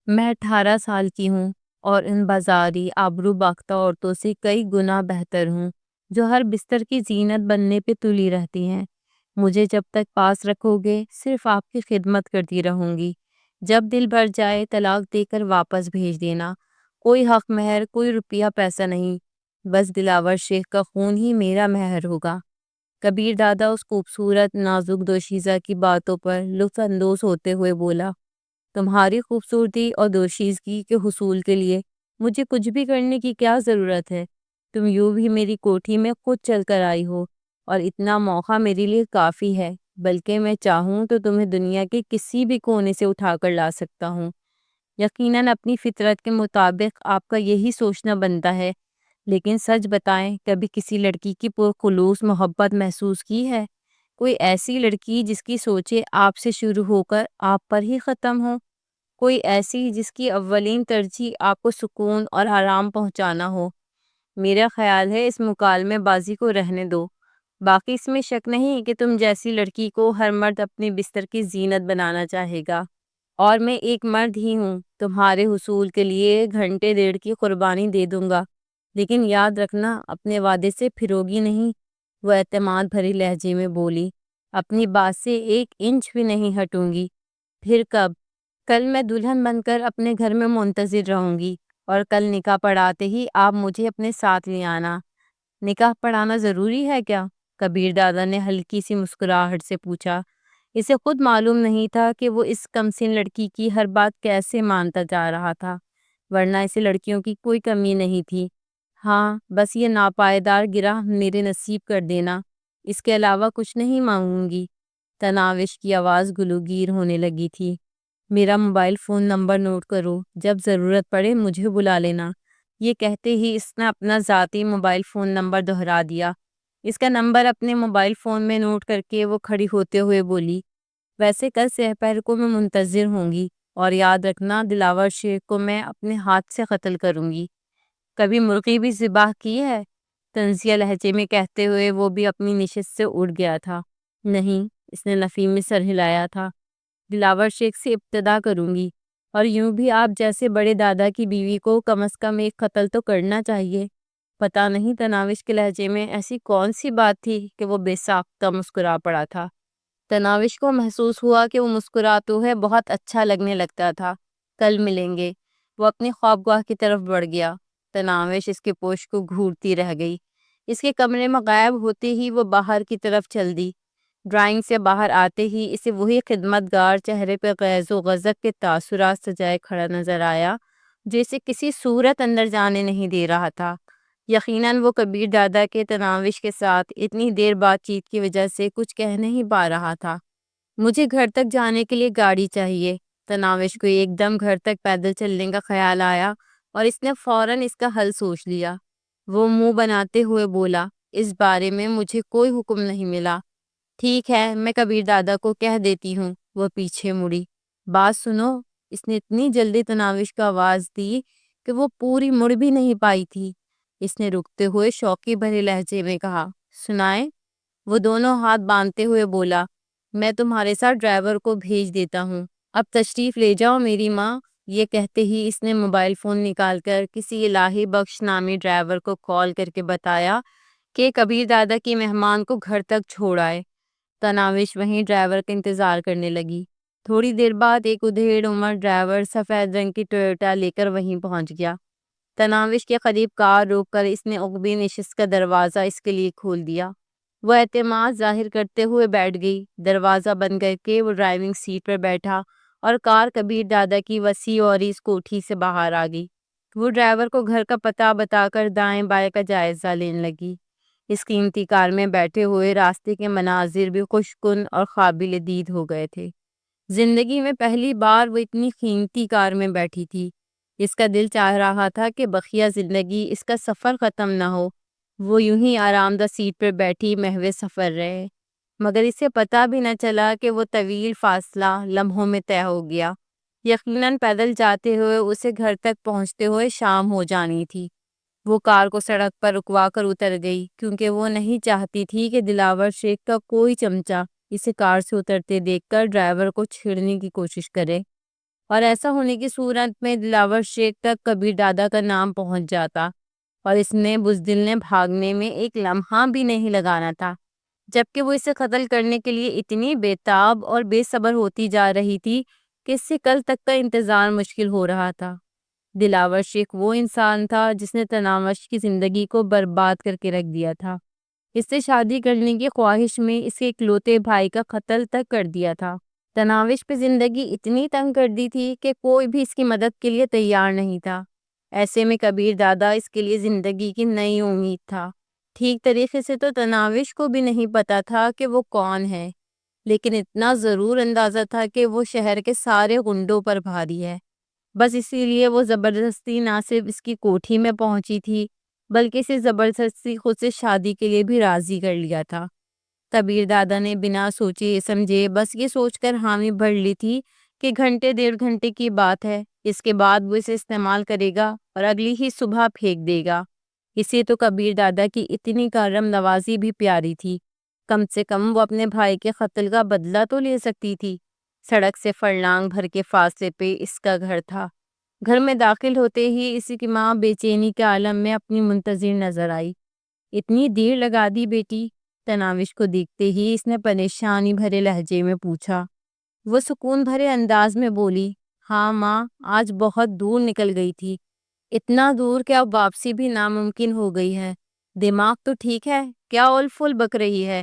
میں 18 سال کی ہوں اور ان بازاری آبرو باختہ عورتوں سے کئی گنا بہتر ہوں جو ہر بستر کی زینت بننے پہ تلی رہتی ہیں۔ مجھے جب تک پاس رکھو گے صرف آپ کی خدمت کرتی رہوں گی۔ جب دل بھر جائے طلاق دے کر واپس بھیج دینا۔ کوئی حق مہر، کوئی روپیہ پیسہ نہیں، بس دلاور شیخ کا خون ہی میرا مہر ہوگا۔ کبیر دادا اس خوبصورت نازک دوشیزہ کی باتوں پر لطف اندوز ہوتے ہوئے بولا، تمہاری خوبصورتی اور دوشیزگی کے حصول کے لیے مجھے کچھ بھی کرنے کی کیا ضرورت ہے؟ تم یوں بھی میری کوٹھی میں خود چل کر آئی ہو اور اتنا موقع میرے لیے کافی ہے، بلکہ میں چاہوں تو تمہیں دنیا کے کسی بھی کونے سے اٹھا کر لا سکتا ہوں۔ یقیناً اپنی فطرت کے مطابق آپ کا یہی سوچنا بنتا ہے، لیکن سچ بتائیں کبھی کسی لڑکی کی پرخلوص محبت محسوس کی ہے؟ کوئی ایسی لڑکی جس کی سوچیں آپ سے شروع ہو کر آپ پر ہی ختم ہو؟ کوئی ایسی جس کی اولین ترجیح آپ کو سکون اور آرام پہنچانا ہو؟ میرا خیال ہے اس مکالمے بازی کو رہنے دو۔ باقی اس میں شک نہیں کہ تم جیسی لڑکی کو ہر مرد اپنے بستر کی زینت بنانا چاہے گا، اور میں ایک مرد ہی ہوں، تمہارے حصول کے لیے گھنٹے ڈیڑھ کی قربانی دے دوں گا، لیکن یاد رکھنا اپنے وعدے سے پھروگی نہیں۔ وہ اعتماد بھری لہجے میں بولی، اپنی بات سے 1 انچ بھی نہیں ہٹوں گی۔ پھر کب؟ کل میں دلہن بن کر اپنے گھر میں منتظر رہوں گی، اور کل نکاح پڑھاتے ہی آپ مجھے اپنے ساتھ لے آنا۔ نکاح پڑھانا ضروری ہے کیا؟ کبیر دادا نے ہلکی سی مسکراہٹ سے پوچھا۔ اسے خود معلوم نہیں تھا کہ وہ اس کمسن لڑکی کی ہر بات کیسے مانتا جا رہا تھا، ورنہ اسے لڑکیوں کی کوئی کمی نہیں تھی۔ ہاں، بس یہ ناپائیدار گرہ میرے نصیب کر دینا، اس کے علاوہ کچھ نہیں مانگوں گی۔ تناوش کی آواز گلوگیر ہونے لگی تھی۔ میرا موبائل فون نمبر نوٹ کرو، جب ضرورت پڑے مجھے بلا لینا۔ یہ کہتے ہی اس نے اپنا ذاتی موبائل فون نمبر دہرا دیا۔ اس کا نمبر اپنے موبائل فون میں نوٹ کر کے وہ کھڑی ہوتے ہوئے بولی، ویسے کل سحر کو میں منتظر ہوں گی، اور یاد رکھنا دلاور شیخ کو میں اپنے ہاتھ سے قتل کروں گی۔ کبھی مرغی بھی ذبح کی ہے؟ طنزیہ لہجے میں کہتے ہوئے وہ بھی اپنی نشست سے اٹھ گیا تھا۔ نہیں، اس نے نفی میں سر ہلایا تھا۔ دلاور شیخ سے ابتدا کروں گی، اور یوں بھی آپ جیسے بڑے دادا کی بیوی کو کم از کم ایک قتل تو کرنا چاہیے۔ پتہ نہیں تناوش کے لہجے میں ایسی کون سی بات تھی کہ وہ بے ساختہ مسکرا پڑا تھا۔ تناوش کو محسوس ہوا کہ وہ مسکرا تو ہے بہت اچھا لگنے لگتا تھا۔ کل ملیں گے۔ وہ اپنی خوابگاہ کی طرف بڑھ گیا۔ تناوش اس کے پوش کو گھورتی رہ گئی۔ اس کے کمرے میں غائب ہوتے ہی وہ باہر کی طرف چل دی۔ ڈرائنگ سے باہر آتے ہی اسے وہی خدمت گار چہرے پہ غیظ و غضب کے تاثرات سجائے کھڑا نظر آیا جیسے کسی صورت اندر جانے نہیں دے رہا تھا۔ یقیناً وہ کبیر دادا کے تناوش کے ساتھ اتنی دیر بات چیت کی وجہ سے کچھ کہہ نہیں پا رہا تھا۔ مجھے گھر تک جانے کے لیے گاڑی چاہیے۔ تناوش کو ایک دم گھر تک پیدل چلنے کا خیال آیا، اور اس نے فوراً اس کا حل سوچ لیا۔ وہ منہ بناتے ہوئے بولا، اس بارے میں مجھے کوئی حکم نہیں ملا۔ ٹھیک ہے، میں کبیر دادا کو کہہ دیتی ہوں۔ وہ پیچھے مڑی۔ بات سنو۔ اس نے اتنی جلدی تناوش کو آواز دی کہ وہ پوری مڑ بھی نہیں پائی تھی۔ اس نے رکتے ہوئے شوقی بھرے لہجے میں کہا، سنائیں۔ وہ دونوں ہاتھ باندھتے ہوئے بولا، میں تمہارے ساتھ ڈرائیور کو بھیج دیتا ہوں، اب تشریف لے جاؤ میری ماں۔ یہ کہتے ہی اس نے موبائل فون نکال کر کسی الہی بخش نامی ڈرائیور کو کال کر کے بتایا کہ کبیر دادا کی مہمان کو گھر تک چھوڑ آئے۔ تناوش وہیں ڈرائیور کا انتظار کرنے لگی۔ تھوڑی دیر بعد ایک ادھیڑ عمر ڈرائیور سفید رنگ کی ٹویوٹا لے کر وہیں پہنچ گیا۔ تناوش کے قریب کار روک کر اس نے عقبی نشست کا دروازہ اس کے لیے کھول دیا۔ وہ اعتماد ظاہر کرتے ہوئے بیٹھ گئی۔ دروازہ بند کر کے وہ ڈرائیونگ سیٹ پر بیٹھا، اور کار کبیر دادا کی وسیع اور اس کوٹھی سے باہر آ گئی۔ وہ ڈرائیور کو گھر کا پتہ بتا کر دائیں بائیں کا جائزہ لینے لگی۔ اس قیمتی کار میں بیٹھے ہوئے راستے کے مناظر بھی خوش کن اور قابل دید ہو گئے تھے۔ زندگی میں پہلی بار وہ اتنی قیمتی کار میں بیٹھی تھی۔ اس کا دل چاہ رہا تھا کہ بقیہ زندگی اس کا سفر ختم نہ ہو، وہ یوں ہی آرام دہ سیٹ پر بیٹھی محو سفر رہے، مگر اسے پتہ بھی نہ چلا کہ وہ طویل فاصلہ لمحوں میں طے ہو گیا۔ یقیناً پیدل جاتے ہوئے اسے گھر تک پہنچتے ہوئے شام ہو جانی تھی۔ وہ کار کو سڑک پر رکوا کر اتر گئی، کیونکہ وہ نہیں چاہتی تھی کہ دلاور شیخ کا کوئی چمچہ اسے کار سے اترتے دیکھ کر ڈرائیور کو چھیڑنے کی کوشش کرے۔ اور ایسا ہونے کی صورت میں دلاور شیخ تک کبیر دادا کا نام پہنچ جاتا اور اس نے بزدل نے بھاگنے میں ایک لمحہ بھی نہیں لگانا تھا، جبکہ وہ اسے قتل کرنے کے لیے اتنی بےتاب اور بے صبر ہوتی جا رہی تھی کہ اس سے کل تک کا انتظار مشکل ہو رہا تھا۔ دلاور شیخ وہ انسان تھا جس نے تناوش کی زندگی کو برباد کر کے رکھ دیا تھا، اس سے شادی کرنے کی خواہش میں اس کے اکلوتے بھائی کا قتل تک کر دیا تھا۔ تناوش پہ زندگی اتنی تنگ کر دی تھی کہ کوئی بھی اس کی مدد کے لیے تیار نہیں تھا۔ ایسے میں کبیر دادا اس کے لیے زندگی کی نئی امید تھا۔ ٹھیک طریقے سے تو تناوش کو بھی نہیں پتا تھا کہ وہ کون ہے، لیکن اتنا ضرور اندازہ تھا کہ وہ شہر کے سارے غنڈوں پر بھاری ہے۔ بس اسی لیے وہ زبردستی نہ صرف اس کی کوٹھی میں پہنچی تھی، بلکہ اسے زبردستی خود سے شادی کے لیے بھی راضی کر لیا تھا۔ کبیر دادا نے بنا سوچے سمجھے بس یہ سوچ کر حامی بھر لی تھی کہ گھنٹے 1.5 گھنٹے کی بات ہے، اس کے بعد وہ اسے استعمال کرے گا اور اگلی ہی صبح پھینک دے گا۔ اسے تو کبیر دادا کی اتنی کرم نوازی بھی پیاری تھی، کم سے کم وہ اپنے بھائی کے قتل کا بدلہ تو لے سکتی تھی۔ سڑک سے فرلانگ بھر کے فاصلے پہ اس کا گھر تھا۔ گھر میں داخل ہوتے ہی اسی کی ماں بے چینی کے عالم میں اپنی منتظر نظر آئی۔ اتنی دیر لگا دی بیٹی؟ تناوش کو دیکھتے ہی اس نے پریشانی بھرے لہجے میں پوچھا۔ وہ سکون بھرے انداز میں بولی، ہاں ماں، آج بہت دور نکل گئی تھی، اتنا دور کہ اب واپسی بھی ناممکن ہو گئی ہے۔ دماغ تو ٹھیک ہے؟ کیا اول فول بک رہی ہے؟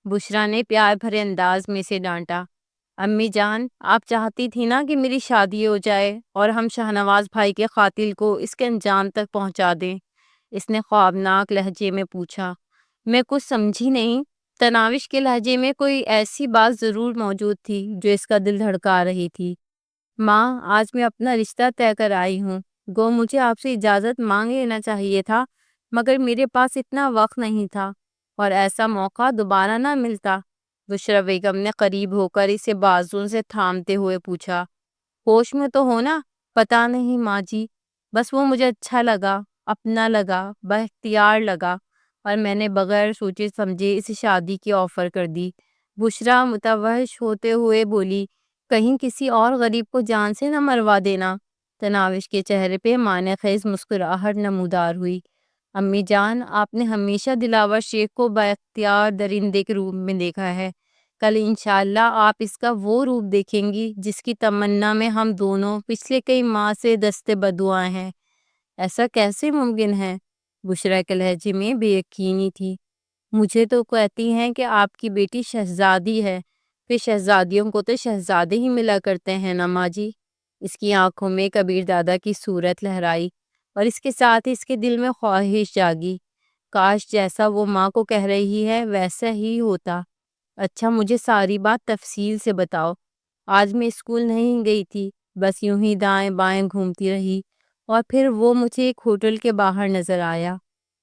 بشرا نے پیار بھرے انداز میں سے ڈانٹا۔ امی جان، آپ چاہتی تھی نا کہ میری شادی ہو جائے اور ہم شاہنواز بھائی کے قاتل کو اس کے انجام تک پہنچا دیں؟ اس نے خوابناک لہجے میں پوچھا۔ میں کچھ سمجھی نہیں۔ تناوش کے لہجے میں کوئی ایسی بات ضرور موجود تھی جو اس کا دل دھڑکا رہی تھی۔ ماں، آج میں اپنا رشتہ طے کر آئی ہوں، گو مجھے آپ سے اجازت مانگ لینا چاہیے تھا، مگر میرے پاس اتنا وقت نہیں تھا اور ایسا موقع دوبارہ نہ ملتا۔ بشرا بیگم نے قریب ہو کر اسے بازوں سے تھامتے ہوئے پوچھا۔ ہوش میں تو ہو نا؟ پتا نہیں ماں جی، بس وہ مجھے اچھا لگا، اپنا لگا، با اختیار لگا اور میں نے بغیر سوچے سمجھے اسے شادی کی آفر کر دی۔ بشرا متوحش ہوتے ہوئے بولی، کہیں کسی اور غریب کو جان سے نہ مروا دینا۔ تناوش کے چہرے پہ معنی خیز مسکراہٹ نمودار ہوئی۔ امی جان، آپ نے ہمیشہ دلاور شیخ کو با اختیار درندے کے روپ میں دیکھا ہے، کل انشاءاللہ آپ اس کا وہ روپ دیکھیں گی جس کی تمنا میں ہم دونوں پچھلے کئی ماہ سے دستے بدعا ہیں۔ ایسا کیسے ممکن ہے؟ بشرا کے لہجے میں بے یقینی تھی۔ مجھے تو کہتی ہیں کہ آپ کی بیٹی شہزادی ہے، پھر شہزادیوں کو تو شہزادے ہی ملا کرتے ہیں نا ماں جی۔ اس کی آنکھوں میں کبیر دادا کی صورت لہرائی اور اس کے ساتھ اس کے دل میں خواہش جاگی، کاش جیسا وہ ماں کو کہہ رہی ہے ویسا ہی ہوتا۔ اچھا، مجھے ساری بات تفصیل سے بتاؤ۔ آج میں اسکول نہیں گئی تھی، بس یوں ہی دائیں بائیں گھومتی رہی اور پھر وہ مجھے ایک ہوٹل کے باہر نظر آیا،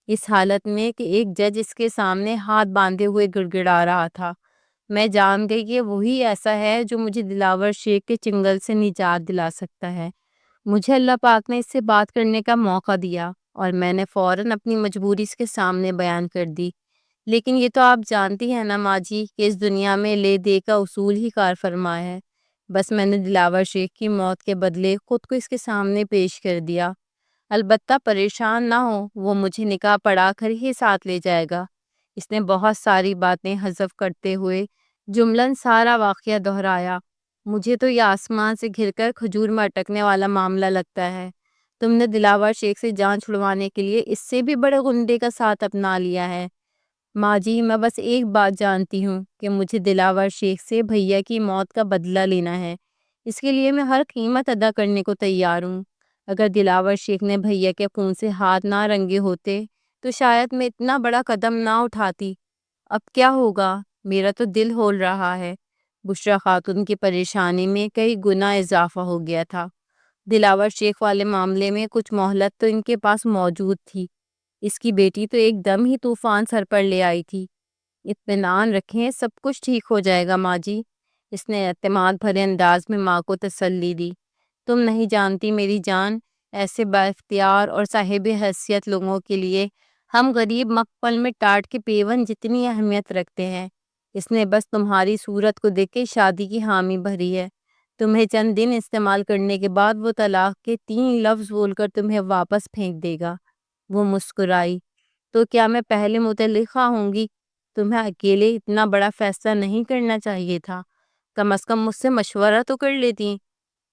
اس حالت میں کہ ایک جج اس کے سامنے ہاتھ باندھے ہوئے گڑ گڑا رہا تھا۔ میں جان گئی کہ وہی ایسا ہے جو مجھے دلاور شیخ کے چنگل سے نجات دلا سکتا ہے۔ مجھے اللہ پاک نے اس سے بات کرنے کا موقع دیا اور میں نے فوراً اپنی مجبوری اس کے سامنے بیان کر دی۔ لیکن یہ تو آپ جانتی ہیں نا ماں جی کہ اس دنیا میں لے دے کا اصول ہی کار فرما ہے۔ بس میں نے دلاور شیخ کی موت کے بدلے خود کو اس کے سامنے پیش کر دیا۔ البتہ پریشان نہ ہو، وہ مجھے نکاح پڑھا کر ہی ساتھ لے جائے گا۔ اس نے بہت ساری باتیں حذف کرتے ہوئے جملن سارا واقعہ دہرایا۔ مجھے تو یہ آسمان سے گر کر کھجور میں اٹکنے والا معاملہ لگتا ہے۔ تم نے دلاور شیخ سے جان چھڑوانے کے لیے اس سے بھی بڑے غنڈے کا ساتھ اپنا لیا ہے۔ ماں جی، میں بس ایک بات جانتی ہوں کہ مجھے دلاور شیخ سے بھیا کی موت کا بدلہ لینا ہے۔ اس کے لیے میں ہر قیمت ادا کرنے کو تیار ہوں۔ اگر دلاور شیخ نے بھیا کے خون سے ہاتھ نہ رنگے ہوتے تو شاید میں اتنا بڑا قدم نہ اٹھاتی۔ اب کیا ہوگا؟ میرا تو دل ہول رہا ہے۔ بشرا خاتون کی پریشانی میں کئی گنا اضافہ ہو گیا تھا۔ دلاور شیخ والے معاملے میں کچھ مہلت تو ان کے پاس موجود تھی، اس کی بیٹی تو ایک دم ہی طوفان سر پر لے آئی تھی۔ اطمینان رکھیں، سب کچھ ٹھیک ہو جائے گا ماں جی، اس نے اعتماد بھرے انداز میں ماں کو تسلی دی۔ تم نہیں جانتی میری جان، ایسے با اختیار اور صاحب حیثیت لوگوں کے لیے ہم غریب مقبل میں ٹاٹ کے پیون جتنی اہمیت رکھتے ہیں۔ اس نے بس تمہاری صورت کو دیکھ کے شادی کی حامی بھری ہے۔ تمہیں چند دن استعمال کرنے کے بعد وہ طلاق کے 3 لفظ بول کر تمہیں واپس پھینک دے گا۔ وہ مسکرائی۔ تو کیا میں پہلے متعلقہ ہوں گی؟ تمہیں اکیلے اتنا بڑا فیصلہ نہیں کرنا چاہیے تھا، کم از کم مجھ سے مشورہ تو کر لیتی۔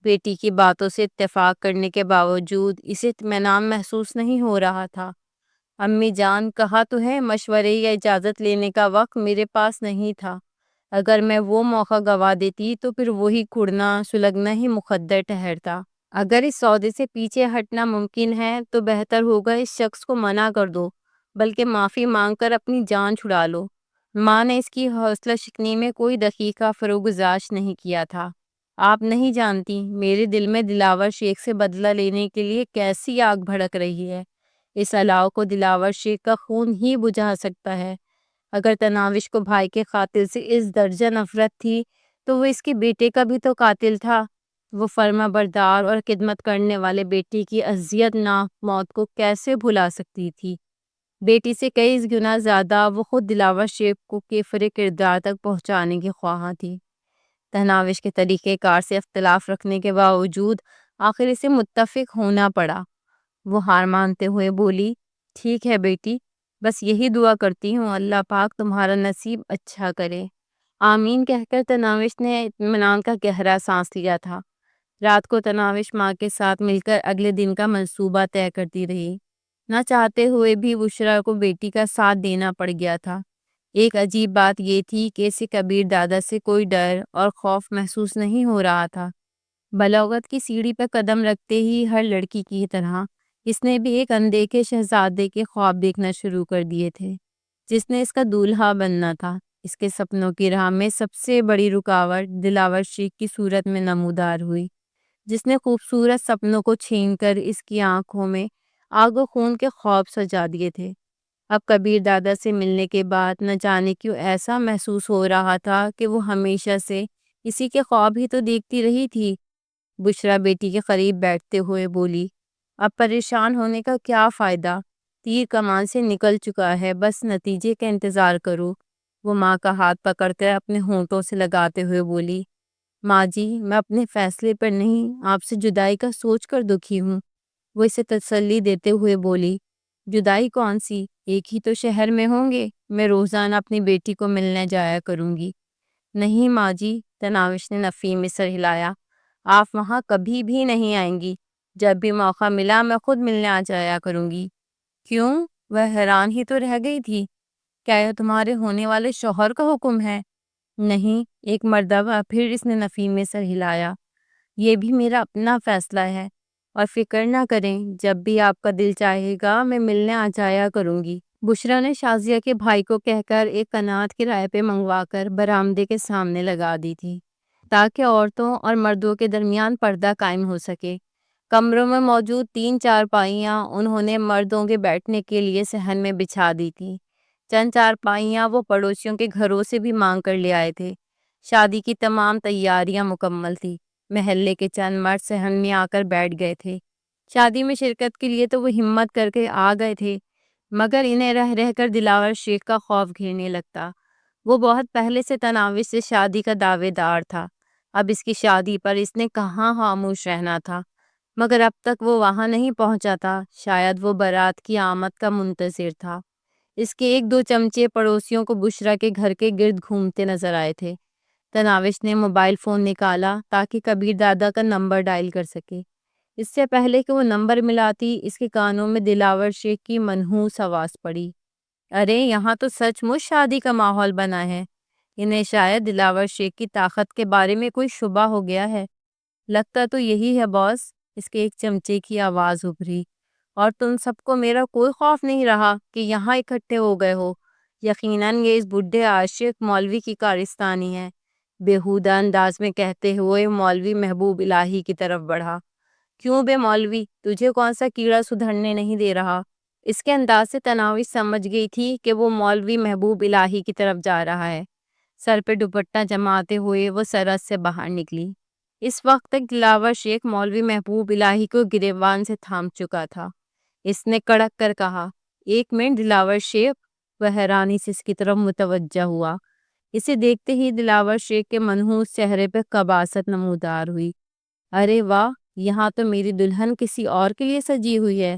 بیٹی کی باتوں سے اتفاق کرنے کے باوجود اسے اطمینان محسوس نہیں ہو رہا تھا۔ امی جان، کہا تو ہے مشورے یا اجازت لینے کا وقت میرے پاس نہیں تھا۔ اگر میں وہ موقع گوا دیتی تو پھر وہی کڑنا سلگنا ہی مقدر ٹھہرتا۔ اگر اس سودے سے پیچھے ہٹنا ممکن ہے تو بہتر ہوگا اس شخص کو منع کر دو، بلکہ معافی مانگ کر اپنی جان چھڑا لو۔ ماں نے اس کی حوصلہ شکنی میں کوئی دقیقہ فروگزاشت نہیں کیا تھا۔ آپ نہیں جانتی میرے دل میں دلاور شیخ سے بدلہ لینے کے لیے کیسی آگ بھڑک رہی ہے۔ اس علاؤ کو دلاور شیخ کا خون ہی بجھا سکتا ہے۔ اگر تناوش کو بھائی کے قاتل سے اس درجہ نفرت تھی تو وہ اس کے بیٹے کا بھی تو قاتل تھا۔ وہ فرما بردار اور خدمت کرنے والے بیٹی کی اذیت ناک موت کو کیسے بھلا سکتی تھی؟ بیٹی سے کئی گنا زیادہ وہ خود دلاور شیخ کو کیفر کردار تک پہنچانے کی خواہاں تھی۔ تناوش کے طریقہ کار سے اختلاف رکھنے کے باوجود آخر اسے متفق ہونا پڑا۔ وہ ہار مانتے ہوئے بولی، ٹھیک ہے بیٹی، بس یہی دعا کرتی ہوں اللہ پاک تمہارا نصیب اچھا کرے۔ آمین کہہ کر تناوش نے اطمینان کا گہرا سانس لیا تھا۔ رات کو تناوش ماں کے ساتھ مل کر اگلے دن کا منصوبہ طے کرتی رہی۔ نہ چاہتے ہوئے بھی بشریٰ کو بیٹی کا ساتھ دینا پڑ گیا تھا۔ ایک عجیب بات یہ تھی کہ اسے کبیر دادا سے کوئی ڈر اور خوف محسوس نہیں ہو رہا تھا۔ بلوغت کی سیڑھی پر قدم رکھتے ہی ہر لڑکی کی طرح اس نے بھی ایک اندیکھے شہزادے کے خواب دیکھنا شروع کر دیے تھے، جس نے اس کا دولہا بننا تھا۔ اس کے سپنوں کی راہ میں سب سے بڑی رکاوٹ دلاور شیخ کی صورت میں نمودار ہوئی، جس نے خوبصورت سپنوں کو چھین کر اس کی آنکھوں میں آگ و خون کے خواب سجا دیے تھے۔ اب کبیر دادا سے ملنے کے بعد نہ جانے کیوں ایسا محسوس ہو رہا تھا کہ وہ ہمیشہ سے اسی کے خواب ہی تو دیکھتی رہی تھی۔ بشریٰ بیٹی کے قریب بیٹھتے ہوئے بولی، اب پریشان ہونے کا کیا فائدہ؟ تیر کمان سے نکل چکا ہے، بس نتیجے کا انتظار کرو۔ وہ ماں کا ہاتھ پکڑ کر اپنے ہونٹوں سے لگاتے ہوئے بولی، ماں جی، میں اپنے فیصلے پر نہیں، آپ سے جدائی کا سوچ کر دکھی ہوں۔ وہ اسے تسلی دیتے ہوئے بولی، جدائی کون سی؟ ایک ہی تو شہر میں ہوں گے، میں روزانہ اپنی بیٹی کو ملنے جایا کروں گی۔ نہیں ماں جی، تناوش نے نفی میں سر ہلایا، آپ وہاں کبھی بھی نہیں آئیں گی۔ جب بھی موقع ملا میں خود ملنے آ جایا کروں گی۔ کیوں؟ وہ حیران ہی تو رہ گئی تھی۔ کیا یہ تمہارے ہونے والے شوہر کا حکم ہے؟ نہیں، ایک مرتبہ پھر اس نے نفی میں سر ہلایا، یہ بھی میرا اپنا فیصلہ ہے، اور فکر نہ کریں، جب بھی آپ کا دل چاہے گا میں ملنے آ جایا کروں گی۔ بشریٰ نے شازیہ کے بھائی کو کہہ کر ایک کنات کرائے پہ منگوا کر برآمدے کے سامنے لگا دی تھی، تاکہ عورتوں اور مردوں کے درمیان پردہ قائم ہو سکے۔ کمروں میں موجود 3 چارپائیاں انہوں نے مردوں کے بیٹھنے کے لیے صحن میں بچھا دی تھی۔ چند چارپائیاں وہ پڑوسیوں کے گھروں سے بھی مانگ کر لے آئے تھے۔ شادی کی تمام تیاریاں مکمل تھی۔ محلے کے چند مرد صحن میں آ کر بیٹھ گئے تھے۔ شادی میں شرکت کے لیے تو وہ ہمت کر کے آ گئے تھے، مگر انہیں رہ رہ کر دلاور شیخ کا خوف گھیرنے لگتا۔ وہ بہت پہلے سے تناوش سے شادی کا دعوے دار تھا۔ اب اس کی شادی پر اس نے کہاں خاموش رہنا تھا، مگر اب تک وہ وہاں نہیں پہنچا تھا۔ شاید وہ بارات کی آمد کا منتظر تھا۔ اس کے 1-2 چمچے پڑوسیوں کو بشریٰ کے گھر کے گرد گھومتے نظر آئے تھے۔ تناوش نے موبائل فون نکالا تاکہ کبیر دادا کا نمبر ڈائل کر سکے۔ اس سے پہلے کہ وہ نمبر ملاتی، اس کے کانوں میں دلاور شیخ کی منحوس آواز پڑی، ارے یہاں تو سچ مچ شادی کا ماحول بنا ہے۔ انہیں شاید دلاور شیخ کی طاقت کے بارے میں کوئی شبہ ہو گیا ہے۔ لگتا تو یہی ہے باس، اس کے ایک چمچے کی آواز ابھری، اور تم سب کو میرا کوئی خوف نہیں رہا کہ یہاں اکٹھے ہو گئے ہو۔ یقیناً یہ اس بڈھے عاشق مولوی کی کارستانی ہے۔ بےہودہ انداز میں کہتے ہوئے مولوی محبوب الہی کی طرف بڑھا۔ کیوں بے مولوی، تجھے کون سا کیڑا سدھرنے نہیں دے رہا؟ اس کے انداز سے تناوش سمجھ گئی تھی کہ وہ مولوی محبوب الہی کی طرف جا رہا ہے۔ سر پہ دوپٹہ جماتے ہوئے وہ سرحد سے باہر نکلی۔ اس وقت تک دلاور شیخ مولوی محبوب الہی کو گریبان سے تھام چکا تھا۔ اس نے کڑک کر کہا، 1 منٹ دلاور شیخ۔ وہ حیرانی سے اس کی طرف متوجہ ہوا۔ اسے دیکھتے ہی دلاور شیخ کے منحوس چہرے پہ قباست نمودار ہوئی۔ ارے واہ، یہاں تو میری دلہن کسی اور کے لیے سجی ہوئی ہے۔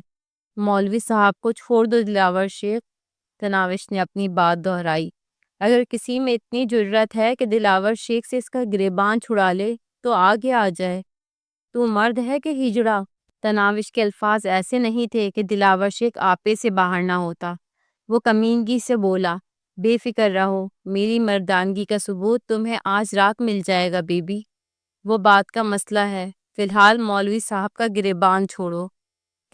مولوی صاحب کو چھوڑ دو دلاور شیخ، تناوش نے اپنی بات دہرائی۔ اگر کسی میں اتنی جرت ہے کہ دلاور شیخ سے اس کا گریبان چھڑا لے تو آگے آ جائے۔ تو مرد ہے کہ ہجڑا؟ تناوش کے الفاظ ایسے نہیں تھے کہ دلاور شیخ آپے سے باہر نہ ہوتا۔ وہ کمینگی سے بولا، بے فکر رہو، میری مردانگی کا ثبوت تمہیں آج رات مل جائے گا بیبی۔ وہ بات کا مسئلہ ہے، فی الحال مولوی صاحب کا گریبان چھوڑو۔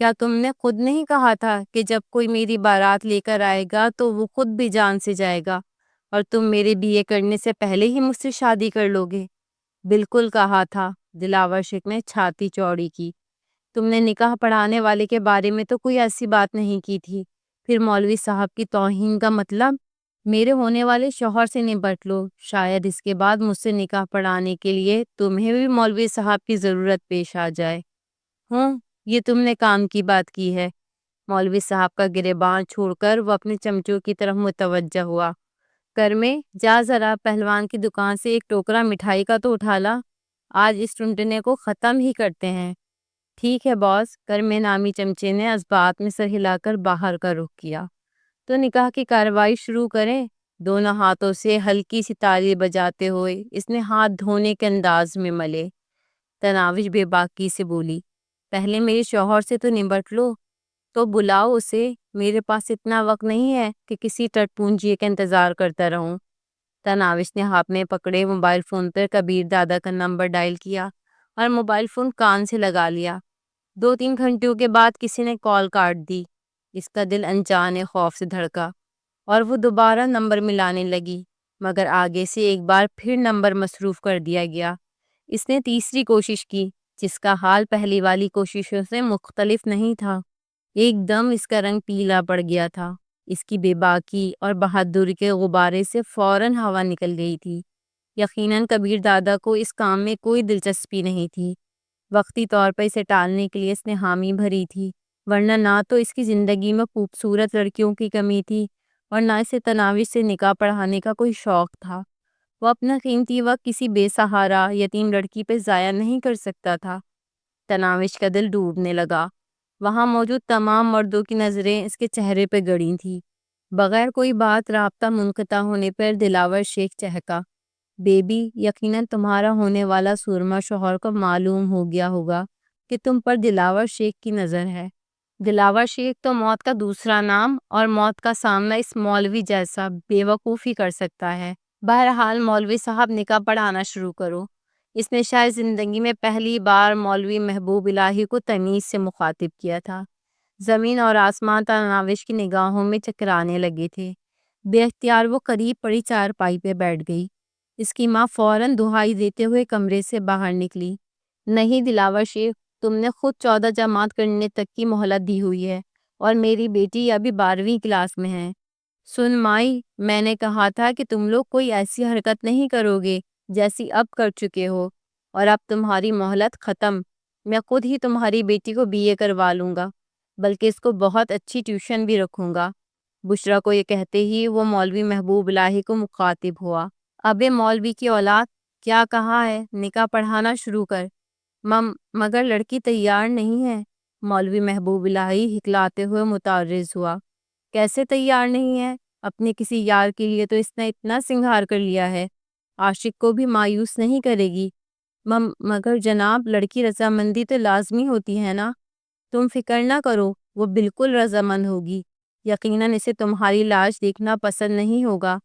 کیا تم نے خود نہیں کہا تھا کہ جب کوئی میری بارات لے کر آئے گا تو وہ خود بھی جان سے جائے گا، اور تم میرے BA کرنے سے پہلے ہی مجھ سے شادی کر لو گے؟ بالکل کہا تھا، دلاور شیخ نے چھاتی چوڑی کی۔ تم نے نکاح پڑھانے والے کے بارے میں تو کوئی ایسی بات نہیں کی تھی، پھر مولوی صاحب کی توہین کا مطلب؟ میرے ہونے والے شوہر سے نپٹ لو، شاید اس کے بعد مجھ سے نکاح پڑھانے کے لیے تمہیں بھی مولوی صاحب کی ضرورت پیش آ جائے۔ یہ تم نے کام کی بات کی ہے۔ مولوی صاحب کا گریبان چھوڑ کر وہ اپنے چمچوں کی طرف متوجہ ہوا۔ کرمے، جا ذرا پہلوان کی دکان سے ایک ٹوکرا مٹھائی کا تو اٹھا لا، آج اس ٹنٹنے کو ختم ہی کرتے ہیں۔ ٹھیک ہے باس، کرمے نامی چمچے نے اس بات میں سر ہلا کر باہر کا رخ کیا۔ تو نکاح کی کارروائی شروع کریں؟ دونوں ہاتھوں سے ہلکی سی تالی بجاتے ہوئے اس نے ہاتھ دھونے کے انداز میں ملے۔ تناوش بے باکی سے بولی، پہلے میرے شوہر سے تو نمٹ لو۔ تو بلاؤ اسے، میرے پاس اتنا وقت نہیں ہے کہ کسی ٹٹ پونجی کا انتظار کرتا رہوں۔ تناوش نے ہاتھ میں پکڑے موبائل فون پر کبیر دادا کا نمبر ڈائل کیا اور موبائل فون کان سے لگا لیا۔ 2-3 گھنٹوں کے بعد کسی نے کال کاٹ دی۔ اس کا دل انجانے خوف سے دھڑکا اور وہ دوبارہ نمبر ملانے لگی، مگر آگے سے ایک بار پھر نمبر مصروف کر دیا گیا۔ اس نے تیسری کوشش کی، جس کا حال پہلی والی کوششوں سے مختلف نہیں تھا۔ ایک دم اس کا رنگ پیلا پڑ گیا تھا۔ اس کی بے باکی اور بہادری کے غبارے سے فوراً ہوا نکل گئی تھی۔ یقیناً کبیر دادا کو اس کام میں کوئی دلچسپی نہیں تھی۔ وقتی طور پر اسے ٹالنے کے لیے اس نے حامی بھری تھی، ورنہ نہ تو اس کی زندگی میں خوبصورت لڑکیوں کی کمی تھی اور نہ اسے تناوش سے نکاح پڑھانے کا کوئی شوق تھا۔ وہ اپنا قیمتی وقت کسی بے سہارا یتیم لڑکی پہ ضائع نہیں کر سکتا تھا۔ تناوش کا دل ڈوبنے لگا۔ وہاں موجود تمام مردوں کی نظریں اس کے چہرے پہ گڑی تھیں۔ بغیر کوئی بات رابطہ منقطع ہونے پر دلاور شیخ چہکا، بیبی، یقیناً تمہارا ہونے والا سورما شوہر کو معلوم ہو گیا ہوگا کہ تم پر دلاور شیخ کی نظر ہے۔ دلاور شیخ تو موت کا دوسرا نام، اور موت کا سامنا اس مولوی جیسا بے وقوفی کر سکتا ہے۔ بہرحال مولوی صاحب، نکاح پڑھانا شروع کرو۔ اس نے شاید زندگی میں پہلی بار مولوی محبوب الہی کو تمیز سے مخاطب کیا تھا۔ زمین اور آسمان تناوش کی نگاہوں میں چکرانے لگے تھے۔ بے اختیار وہ قریب پڑی چارپائی پہ بیٹھ گئی۔ اس کی ماں فوراً دہائی دیتے ہوئے کمرے سے باہر نکلی۔ نہیں دلاور شیخ، تم نے خود 14 جماعت کرنے تک کی مہلت دی ہوئی ہے، اور میری بیٹی ابھی 12ویں کلاس میں ہے۔ سن مائی، میں نے کہا تھا کہ تم لوگ کوئی ایسی حرکت نہیں کرو گے جیسی اب کر چکے ہو، اور اب تمہاری مہلت ختم۔ میں خود ہی تمہاری بیٹی کو BA کروا لوں گا، بلکہ اس کو بہت اچھی ٹیوشن بھی رکھوں گا۔ بشرا کو یہ کہتے ہی وہ مولوی محبوب الہی کو مخاطب ہوا۔ ابے مولوی کی اولاد، کیا کہا ہے؟ نکاح پڑھانا شروع کر۔ مگر لڑکی تیار نہیں ہے۔ مولوی محبوب الہی ہکلاتے ہوئے متعرض ہوا۔ کیسے تیار نہیں ہے؟ اپنے کسی یار کے لیے تو اس نے اتنا سنگھار کر لیا ہے، عاشق کو بھی مایوس نہیں کرے گی۔ مگر جناب، لڑکی رضامندی تو لازمی ہوتی ہے نا؟ تم فکر نہ کرو، وہ بالکل رضامند ہوگی۔ یقیناً اسے تمہاری لاش دیکھنا پسند نہیں ہوگا۔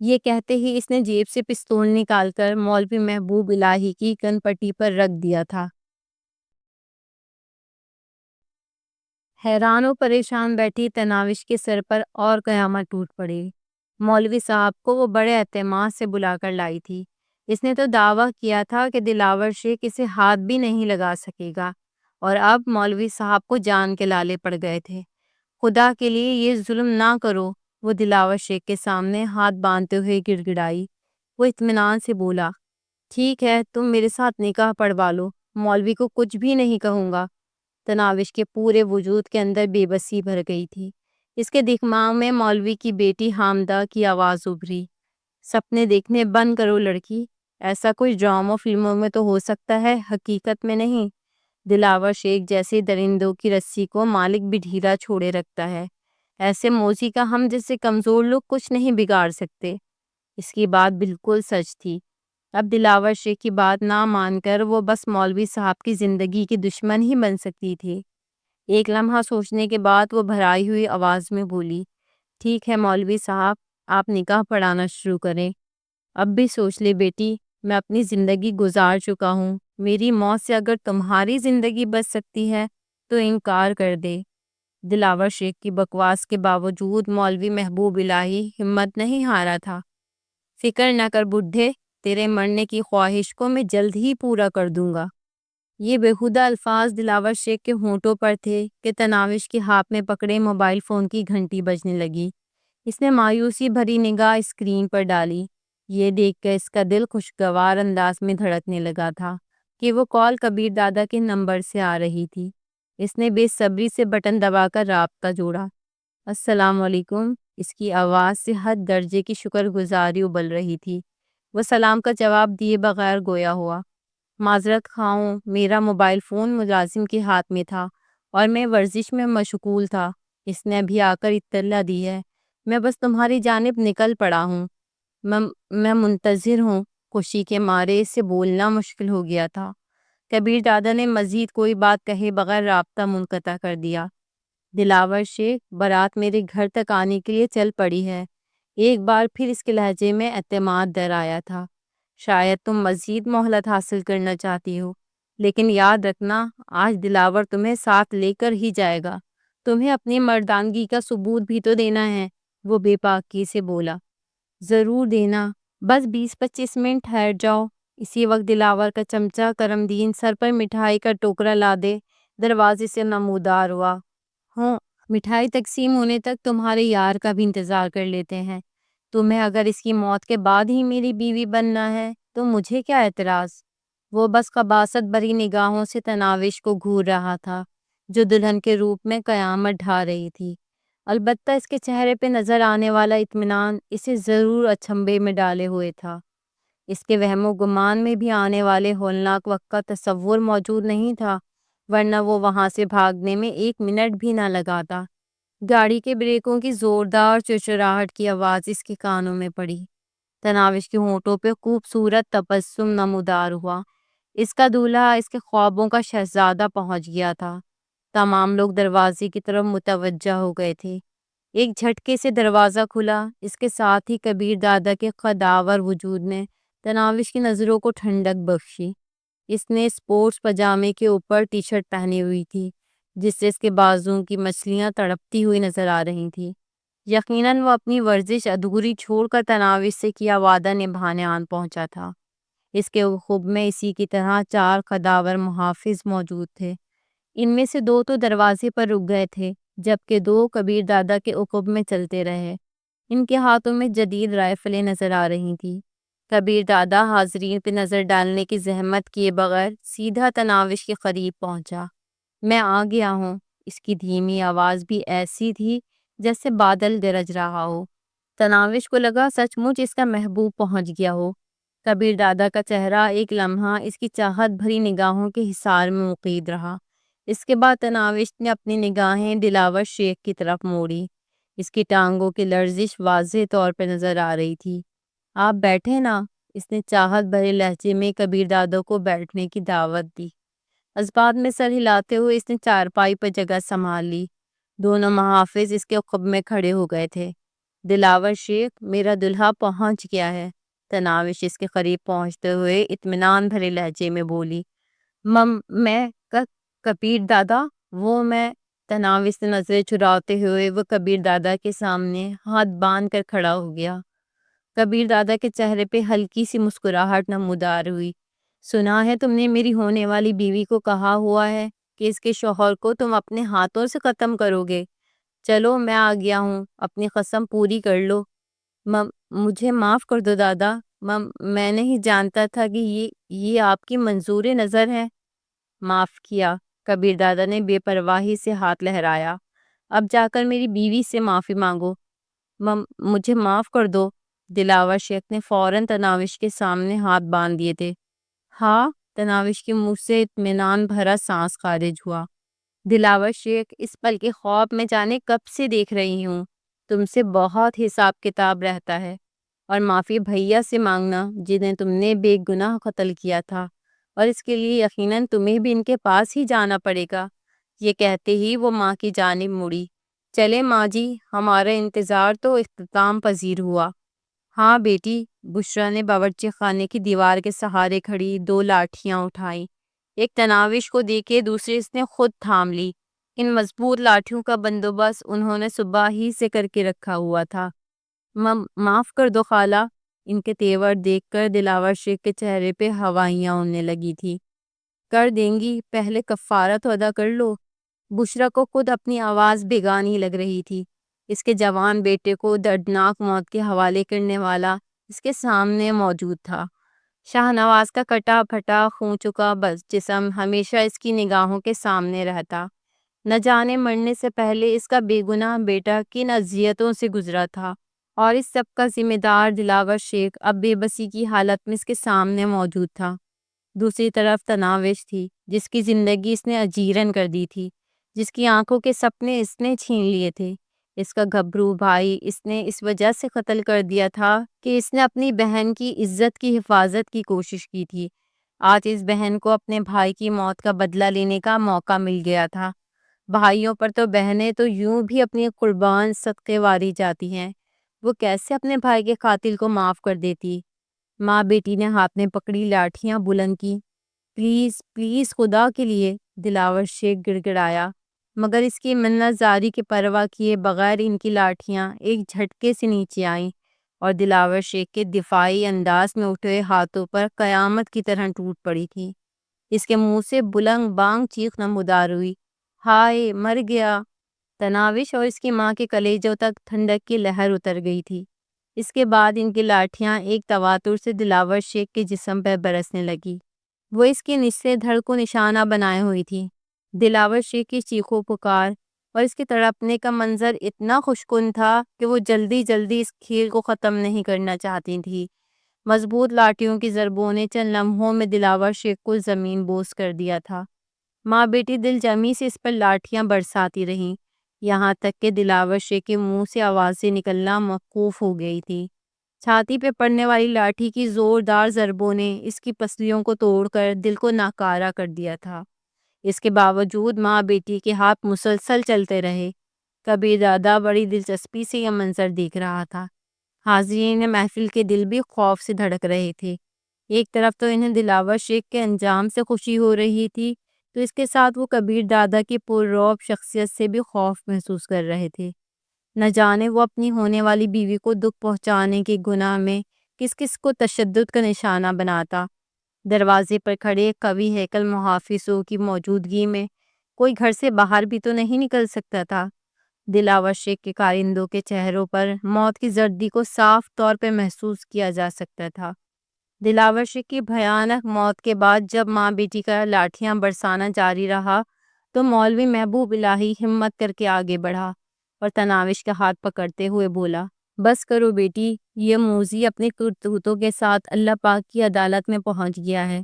یہ کہتے ہی اس نے جیب سے پستول نکال کر مولوی محبوب الہی کی کن پٹی پر رکھ دیا تھا۔ حیران و پریشان بیٹھی تناوش کے سر پر اور قیامت ٹوٹ پڑی۔ مولوی صاحب کو وہ بڑے اعتماد سے بلا کر لائی تھی۔ اس نے تو دعویٰ کیا تھا کہ دلاور شیخ اسے ہاتھ بھی نہیں لگا سکے گا، اور اب مولوی صاحب کو جان کے لالے پڑ گئے تھے۔ خدا کے لیے یہ ظلم نہ کرو، وہ دلاور شیخ کے سامنے ہاتھ باندھتے ہوئے گڑ گڑائی۔ وہ اطمینان سے بولا، ٹھیک ہے، تم میرے ساتھ نکاح پڑھوا لو، مولوی کو کچھ بھی نہیں کہوں گا۔ تناوش کے پورے وجود کے اندر بے بسی بھر گئی تھی۔ اس کے دماغ میں مولوی کی بیٹی حامدہ کی آواز ابھری، سپنے دیکھنے بند کرو لڑکی، ایسا کوئی ڈرامہ فلموں میں تو ہو سکتا ہے، حقیقت میں نہیں۔ دلاور شیخ جیسے درندوں کی رسی کو مالک بھی ڈھیلا چھوڑے رکھتا ہے، ایسے موذی کا ہم جیسے کمزور لوگ کچھ نہیں بگاڑ سکتے۔ اس کی بات بالکل سچ تھی۔ اب دلاور شیخ کی بات نہ مان کر وہ بس مولوی صاحب کی زندگی کی دشمن ہی بن سکتی تھی۔ ایک لمحہ سوچنے کے بعد وہ بھرائی ہوئی آواز میں بولی، ٹھیک ہے مولوی صاحب، آپ نکاح پڑھانا شروع کریں۔ اب بھی سوچ لے بیٹی، میں اپنی زندگی گزار چکا ہوں، میری موت سے اگر تمہاری زندگی بچ سکتی ہے تو انکار کر دے۔ دلاور شیخ کی بکواس کے باوجود مولوی محبوب الہی ہمت نہیں ہارا تھا۔ فکر نہ کر بڈھے، تیرے مرنے کی خواہش کو میں جلد ہی پورا کر دوں گا۔ یہ بےہودہ الفاظ دلاور شیخ کے ہونٹوں پر تھے کہ تناوش کے ہاتھ میں پکڑے موبائل فون کی گھنٹی بجنے لگی۔ اس نے مایوسی بھری نگاہ اسکرین پر ڈالی۔ یہ دیکھ کر اس کا دل خوشگوار انداز میں دھڑکنے لگا تھا کہ وہ کال کبیر دادا کے نمبر سے آ رہی تھی۔ اس نے بے صبری سے بٹن دبا کر رابطہ جوڑا۔ السلام علیکم۔ اس کی آواز سے حد درجے کی شکر گزاری ابل رہی تھی۔ وہ سلام کا جواب دیے بغیر گویا ہوا۔ معذرت خواہ ہوں، میرا موبائل فون ملازم کے ہاتھ میں تھا اور میں ورزش میں مشغول تھا۔ اس نے ابھی آ کر اطلاع دی ہے۔ میں بس تمہاری جانب نکل پڑا ہوں۔ میں منتظر ہوں۔ خوشی کے مارے اس سے بولنا مشکل ہو گیا تھا۔ کبیر دادا نے مزید کوئی بات کہے بغیر رابطہ منقطع کر دیا۔ دلاور شیخ، بارات میرے گھر تک آنے کے لیے چل پڑی ہے۔ ایک بار پھر اس کے لہجے میں اعتماد در آیا تھا۔ شاید تم مزید مہلت حاصل کرنا چاہتی ہو، لیکن یاد رکھنا آج دلاور تمہیں ساتھ لے کر ہی جائے گا۔ تمہیں اپنی مردانگی کا ثبوت بھی تو دینا ہے۔ وہ بے باکی سے بولا۔ ضرور دینا، بس 20-25 منٹ ٹھہر جاؤ۔ اسی وقت دلاور کا چمچہ کرم دین سر پر مٹھائی کا ٹوکرا لا دے دروازے سے نمودار ہوا۔ ہوں، مٹھائی تقسیم ہونے تک تمہارے یار کا بھی انتظار کر لیتے ہیں۔ تمہیں اگر اس کی موت کے بعد ہی میری بیوی بننا ہے تو مجھے کیا اعتراض؟ وہ بس قباست بھری نگاہوں سے تناوش کو گھور رہا تھا جو دلہن کے روپ میں قیامت ڈھا رہی تھی۔ البتہ اس کے چہرے پہ نظر آنے والا اطمینان اسے ضرور اچنبھے میں ڈالے ہوئے تھا۔ اس کے وہم و گمان میں بھی آنے والے ہولناک وقت کا تصور موجود نہیں تھا، ورنہ وہ وہاں سے بھاگنے میں 1 منٹ بھی نہ لگاتا۔ گاڑی کے بریکوں کی زوردار چرچراہٹ کی آواز اس کے کانوں میں پڑی۔ تناوش کے ہونٹوں پہ خوبصورت تبسم نمودار ہوا۔ اس کا دولہا، اس کے خوابوں کا شہزادہ پہنچ گیا تھا۔ تمام لوگ دروازے کی طرف متوجہ ہو گئے تھے۔ ایک جھٹکے سے دروازہ کھلا، اس کے ساتھ ہی کبیر دادا کے قداور وجود نے تناوش کی نظروں کو ٹھنڈک بخشی۔ اس نے سپورٹس پجامے کے اوپر ٹی شرٹ پہنی ہوئی تھی جس سے اس کے بازوؤں کی مچھلیاں تڑپتی ہوئی نظر آ رہی تھی۔ یقیناً وہ اپنی ورزش ادھوری چھوڑ کر تناوش سے کیا وعدہ نبھانے آن پہنچا تھا۔ اس کے عقب میں اسی کی طرح 4 قداور محافظ موجود تھے۔ ان میں سے 2 تو دروازے پر رک گئے تھے جبکہ 2 کبیر دادا کے عقب میں چلتے رہے۔ ان کے ہاتھوں میں جدید رائفلیں نظر آ رہی تھیں۔ کبیر دادا حاضرین پہ نظر ڈالنے کی زحمت کیے بغیر سیدھا تناوش کے قریب پہنچا۔ میں آ گیا ہوں۔ اس کی دھیمی آواز بھی ایسی تھی جیسے بادل گرج رہا ہو۔ تناوش کو لگا سچ مچ اس کا محبوب پہنچ گیا ہو۔ کبیر دادا کا چہرہ ایک لمحہ اس کی چاہت بھری نگاہوں کے حصار میں مقید رہا۔ اس کے بعد تناوش نے اپنی نگاہیں دلاور شیخ کی طرف موڑی۔ اس کی ٹانگوں کی لرزش واضح طور پہ نظر آ رہی تھی۔ آپ بیٹھے نا، اس نے چاہت بھرے لہجے میں کبیر دادا کو بیٹھنے کی دعوت دی۔ اسباب میں سر ہلاتے ہوئے اس نے چارپائی پر جگہ سنبھال لی۔ دونوں محافظ اس کے عقب میں کھڑے ہو گئے تھے۔ دلاور شیخ، میرا دلہا پہنچ گیا ہے۔ تناوش اس کے قریب پہنچتے ہوئے اطمینان بھرے لہجے میں بولی۔ میں کبیر دادا، وہ میں تناوش سے نظریں چراتے ہوئے وہ کبیر دادا کے سامنے ہاتھ باندھ کر کھڑا ہو گیا۔ کبیر دادا کے چہرے پہ ہلکی سی مسکراہٹ نمودار ہوئی۔ سنا ہے تم نے میری ہونے والی بیوی کو کہا ہوا ہے کہ اس کے شوہر کو تم اپنے ہاتھوں سے ختم کرو گے۔ چلو میں آ گیا ہوں، اپنی قسم پوری کر لو۔ مجھے معاف کر دو دادا، میں نہیں جانتا تھا کہ یہ آپ کی منظور نظر ہے۔ معاف کیا، کبیر دادا نے بے پرواہی سے ہاتھ لہرایا۔ اب جا کر میری بیوی سے معافی مانگو۔ مجھے معاف کر دو۔ دلاور شیخ نے فوراً تناوش کے سامنے ہاتھ باندھ دیے تھے۔ ہاں، تناوش کے منہ سے اطمینان بھرا سانس خارج ہوا۔ دلاور شیخ، اس پل کے خواب میں جانے کب سے دیکھ رہی ہوں۔ تم سے بہت حساب کتاب رہتا ہے، اور معافی بھیا سے مانگنا جنہیں تم نے بے گناہ قتل کیا تھا، اور اس کے لیے یقیناً تمہیں بھی ان کے پاس ہی جانا پڑے گا۔ یہ کہتے ہی وہ ماں کی جانب مڑی۔ چلے ماں جی، ہمارا انتظار تو اختتام پذیر ہوا۔ ہاں بیٹی، بشرا نے باورچی خانے کی دیوار کے سہارے کھڑی 2 لاٹھیاں اٹھائیں۔ ایک تناوش کو دے کے دوسری اس نے خود تھام لی۔ ان مضبوط لاٹھیوں کا بندوبست انہوں نے صبح ہی سے کر کے رکھا ہوا تھا۔ معاف کر دو خالہ۔ ان کے تیور دیکھ کر دلاور شیخ کے چہرے پہ ہوائیاں اڑنے لگی تھی۔ کر دیں گی، پہلے کفارہ تو ادا کر لو۔ بشرا کو خود اپنی آواز بیگانی لگ رہی تھی۔ اس کے جوان بیٹے کو دردناک موت کے حوالے کرنے والا اس کے سامنے موجود تھا۔ شاہ نواز کا کٹا پھٹا خون چکا بس جسم ہمیشہ اس کی نگاہوں کے سامنے رہتا۔ نہ جانے مرنے سے پہلے اس کا بے گناہ بیٹا کن اذیتوں سے گزرا تھا، اور اس سب کا ذمہ دار دلاور شیخ اب بے بسی کی حالت میں اس کے سامنے موجود تھا۔ دوسری طرف تناوش تھی، جس کی زندگی اس نے اجیرن کر دی تھی، جس کی آنکھوں کے سپنے اس نے چھین لیے تھے۔ اس کا گھبرو بھائی اس نے اس وجہ سے قتل کر دیا تھا کہ اس نے اپنی بہن کی عزت کی حفاظت کی کوشش کی تھی۔ آج اس بہن کو اپنے بھائی کی موت کا بدلہ لینے کا موقع مل گیا تھا۔ بھائیوں پر تو بہنیں تو یوں بھی اپنی قربان صدقے واری جاتی ہیں، وہ کیسے اپنے بھائی کے قاتل کو معاف کر دیتی؟ ماں بیٹی نے ہاتھ میں پکڑی لاٹھیاں بلند کی۔ پلیز پلیز، خدا کے لیے، دلاور شیخ گڑ گڑایا، مگر اس کی منت زاری کی پرواہ کیے بغیر ان کی لاٹھیاں ایک جھٹکے سے نیچے آئیں اور دلاور شیخ کے دفاعی انداز میں اٹھے ہاتھوں پر قیامت کی طرح ٹوٹ پڑی تھی۔ اس کے منہ سے بلند بانگ چیخ نمودار ہوئی۔ ہائے، مر گیا! تناوش اور اس کی ماں کے کلیجوں تک ٹھنڈک کی لہر اتر گئی تھی۔ اس کے بعد ان کی لاٹھیاں ایک تواتر سے دلاور شیخ کے جسم پر برسنے لگی۔ وہ اس کی نچلے دھڑ کو نشانہ بنائے ہوئی تھی۔ دلاور شیخ کی چیخو پکار اور اس کے تڑپنے کا منظر اتنا خوشکن تھا کہ وہ جلدی جلدی اس کھیل کو ختم نہیں کرنا چاہتی تھی۔ مضبوط لاٹھیوں کی ضربوں نے چند لمحوں میں دلاور شیخ کو زمین بوس کر دیا تھا۔ ماں بیٹی دل جمی سے اس پر لاٹھیاں برساتی رہیں، یہاں تک کہ دلاور شیخ کے منہ سے آوازیں نکلنا موقوف ہو گئی تھی۔ چھاتی پہ پڑنے والی لاٹھی کی زوردار ضربوں نے اس کی پسلیوں کو توڑ کر دل کو ناکارہ کر دیا تھا۔ اس کے باوجود ماں بیٹی کے ہاتھ مسلسل چلتے رہے۔ کبیر دادا بڑی دلچسپی سے یہ منظر دیکھ رہا تھا۔ حاضرین محفل کے دل بھی خوف سے دھڑک رہے تھے۔ ایک طرف تو انہیں دلاور شیخ کے انجام سے خوشی ہو رہی تھی، تو اس کے ساتھ وہ کبیر دادا کی پررعب شخصیت سے بھی خوف محسوس کر رہے تھے۔ نہ جانے وہ اپنی ہونے والی بیوی کو دکھ پہنچانے کے گناہ میں کس کس کو تشدد کا نشانہ بناتا۔ دروازے پر کھڑے قوی ہیکل محافظوں کی موجودگی میں کوئی گھر سے باہر بھی تو نہیں نکل سکتا تھا۔ دلاور شیخ کے کارندوں کے چہروں پر موت کی زردی کو صاف طور پہ محسوس کیا جا سکتا تھا۔ دلاور شیخ کی بھیانک موت کے بعد جب ماں بیٹی کا لاٹھیاں برسانا جاری رہا تو مولوی محبوب الہی ہمت کر کے آگے بڑھا اور تناوش کا ہاتھ پکڑتے ہوئے بولا، بس کرو بیٹی، یہ موذی اپنے کرتوتوں کے ساتھ اللہ پاک کی عدالت میں پہنچ گیا ہے۔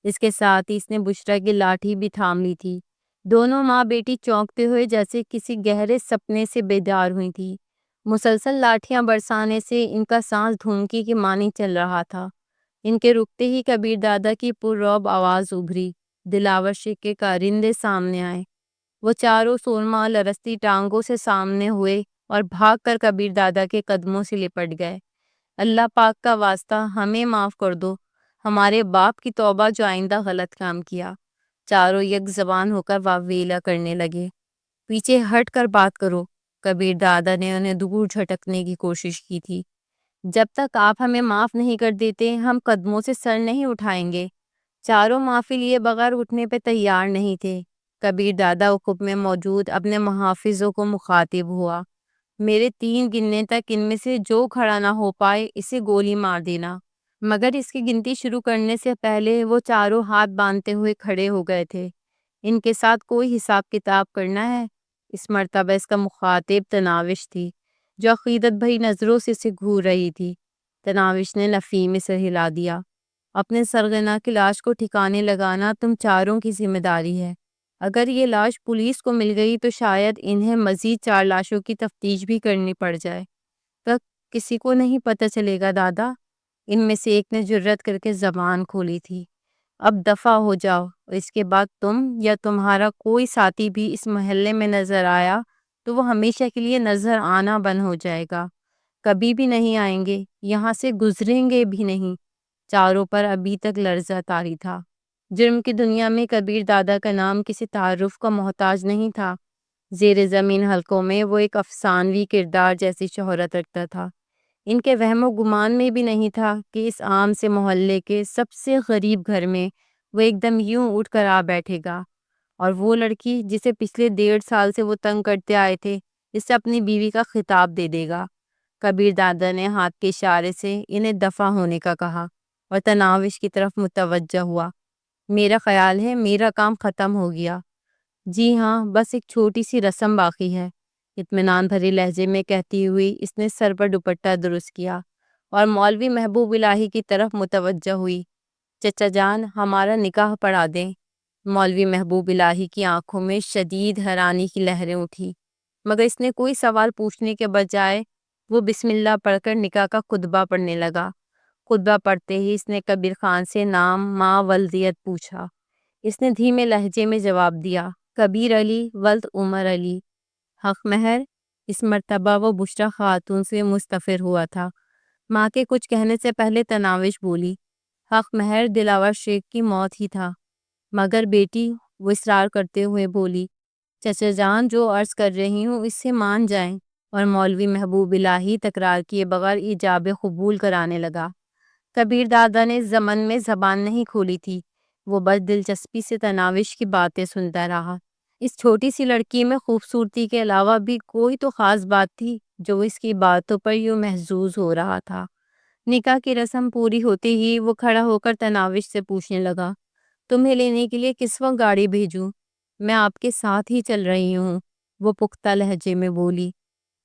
اس کے ساتھ ہی اس نے بشرا کی لاٹھی بھی تھام لی تھی۔ دونوں ماں بیٹی چونکتے ہوئے جیسے کسی گہرے سپنے سے بیدار ہوئی تھی۔ مسلسل لاٹھیاں برسانے سے ان کا سانس دھمکی کی مانی چل رہا تھا۔ ان کے رکتے ہی کبیر دادا کی پررعب آواز ابھری۔ دلاور شیخ کے کارندے سامنے آئے۔ وہ چاروں سورما لرزتی ٹانگوں سے سامنے ہوئے اور بھاگ کر کبیر دادا کے قدموں سے لپٹ گئے۔ اللہ پاک کا واسطہ، ہمیں معاف کر دو، ہمارے باپ کی توبہ جو آئندہ غلط کام کیا۔ چاروں یک زبان ہو کر واویلا کرنے لگے۔ پیچھے ہٹ کر بات کرو، کبیر دادا نے انہیں دور جھٹکنے کی کوشش کی تھی۔ جب تک آپ ہمیں معاف نہیں کر دیتے ہم قدموں سے سر نہیں اٹھائیں گے۔ چاروں معافی لیے بغیر اٹھنے پہ تیار نہیں تھے۔ کبیر دادا عقب میں موجود اپنے محافظوں کو مخاطب ہوا، میرے 3 گننے تک ان میں سے جو کھڑا نہ ہو پائے اسے گولی مار دینا۔ مگر اس کی گنتی شروع کرنے سے پہلے وہ چاروں ہاتھ باندھتے ہوئے کھڑے ہو گئے تھے۔ ان کے ساتھ کوئی حساب کتاب کرنا ہے؟ اس مرتبہ اس کا مخاطب تناوش تھی، جو عقیدت بھری نظروں سے اسے گھور رہی تھی۔ تناوش نے نفی میں سر ہلا دیا۔ اپنے سرغنہ کی لاش کو ٹھکانے لگانا تم چاروں کی ذمہ داری ہے۔ اگر یہ لاش پولیس کو مل گئی تو شاید انہیں مزید 4 لاشوں کی تفتیش بھی کرنی پڑ جائے۔ تو کسی کو نہیں پتہ چلے گا دادا؟ ان میں سے ایک نے جرأت کر کے زبان کھولی تھی۔ اب دفع ہو جاؤ، اور اس کے بعد تم یا تمہارا کوئی ساتھی بھی اس محلے میں نظر آیا تو وہ ہمیشہ کے لیے نظر آنا بند ہو جائے گا۔ کبھی بھی نہیں آئیں گے، یہاں سے گزریں گے بھی نہیں۔ چاروں پر ابھی تک لرزہ طاری تھا۔ جرم کی دنیا میں کبیر دادا کا نام کسی تعارف کا محتاج نہیں تھا۔ زیر زمین حلقوں میں وہ ایک افسانوی کردار جیسی شہرت رکھتا تھا۔ ان کے وہم و گمان میں بھی نہیں تھا کہ اس عام سے محلے کے سب سے غریب گھر میں وہ ایک دم یوں اٹھ کر آ بیٹھے گا، اور وہ لڑکی جسے پچھلے 1.5 سال سے وہ تنگ کرتے آئے تھے اسے اپنی بیوی کا خطاب دے دے گا۔ کبیر دادا نے ہاتھ کے اشارے سے انہیں دفع ہونے کا کہا اور تناوش کی طرف متوجہ ہوا۔ میرا خیال ہے میرا کام ختم ہو گیا۔ جی ہاں، بس ایک چھوٹی سی رسم باقی ہے، اطمینان بھرے لہجے میں کہتی ہوئی اس نے سر پر دوپٹہ درست کیا اور مولوی محبوب الہی کی طرف متوجہ ہوئی۔ چچا جان، ہمارا نکاح پڑھا دیں۔ مولوی محبوب الہی کی آنکھوں میں شدید حیرانی کی لہریں اٹھی، مگر اس نے کوئی سوال پوچھنے کے بجائے وہ بسم اللہ پڑھ کر نکاح کا خطبہ پڑھنے لگا۔ خطبہ پڑھتے ہی اس نے کبیر خان سے نام، ماں، ولدیت پوچھا۔ اس نے دھیمے لہجے میں جواب دیا، کبیر علی ولد عمر علی۔ حق مہر؟ اس مرتبہ وہ بشریٰ خاتون سے مستفر ہوا تھا۔ ماں کے کچھ کہنے سے پہلے تناوش بولی، حق مہر دلاور شیخ کی موت ہی تھا۔ مگر بیٹی، وہ اصرار کرتے ہوئے بولی، چچا جان جو عرض کر رہی ہوں اس سے مان جائیں، اور مولوی محبوب الہی تکرار کیے بغیر ایجاب قبول کرانے لگا۔ کبیر دادا نے زمن میں زبان نہیں کھولی تھی، وہ بس دلچسپی سے تناوش کی باتیں سنتا رہا۔ اس چھوٹی سی لڑکی میں خوبصورتی کے علاوہ بھی کوئی تو خاص بات تھی جو اس کی باتوں پر یوں محظوظ ہو رہا تھا۔ نکاح کی رسم پوری ہوتے ہی وہ کھڑا ہو کر تناوش سے پوچھنے لگا، تمہیں لینے کے لیے کس وقت گاڑی بھیجوں؟ میں آپ کے ساتھ ہی چل رہی ہوں، وہ پختہ لہجے میں بولی۔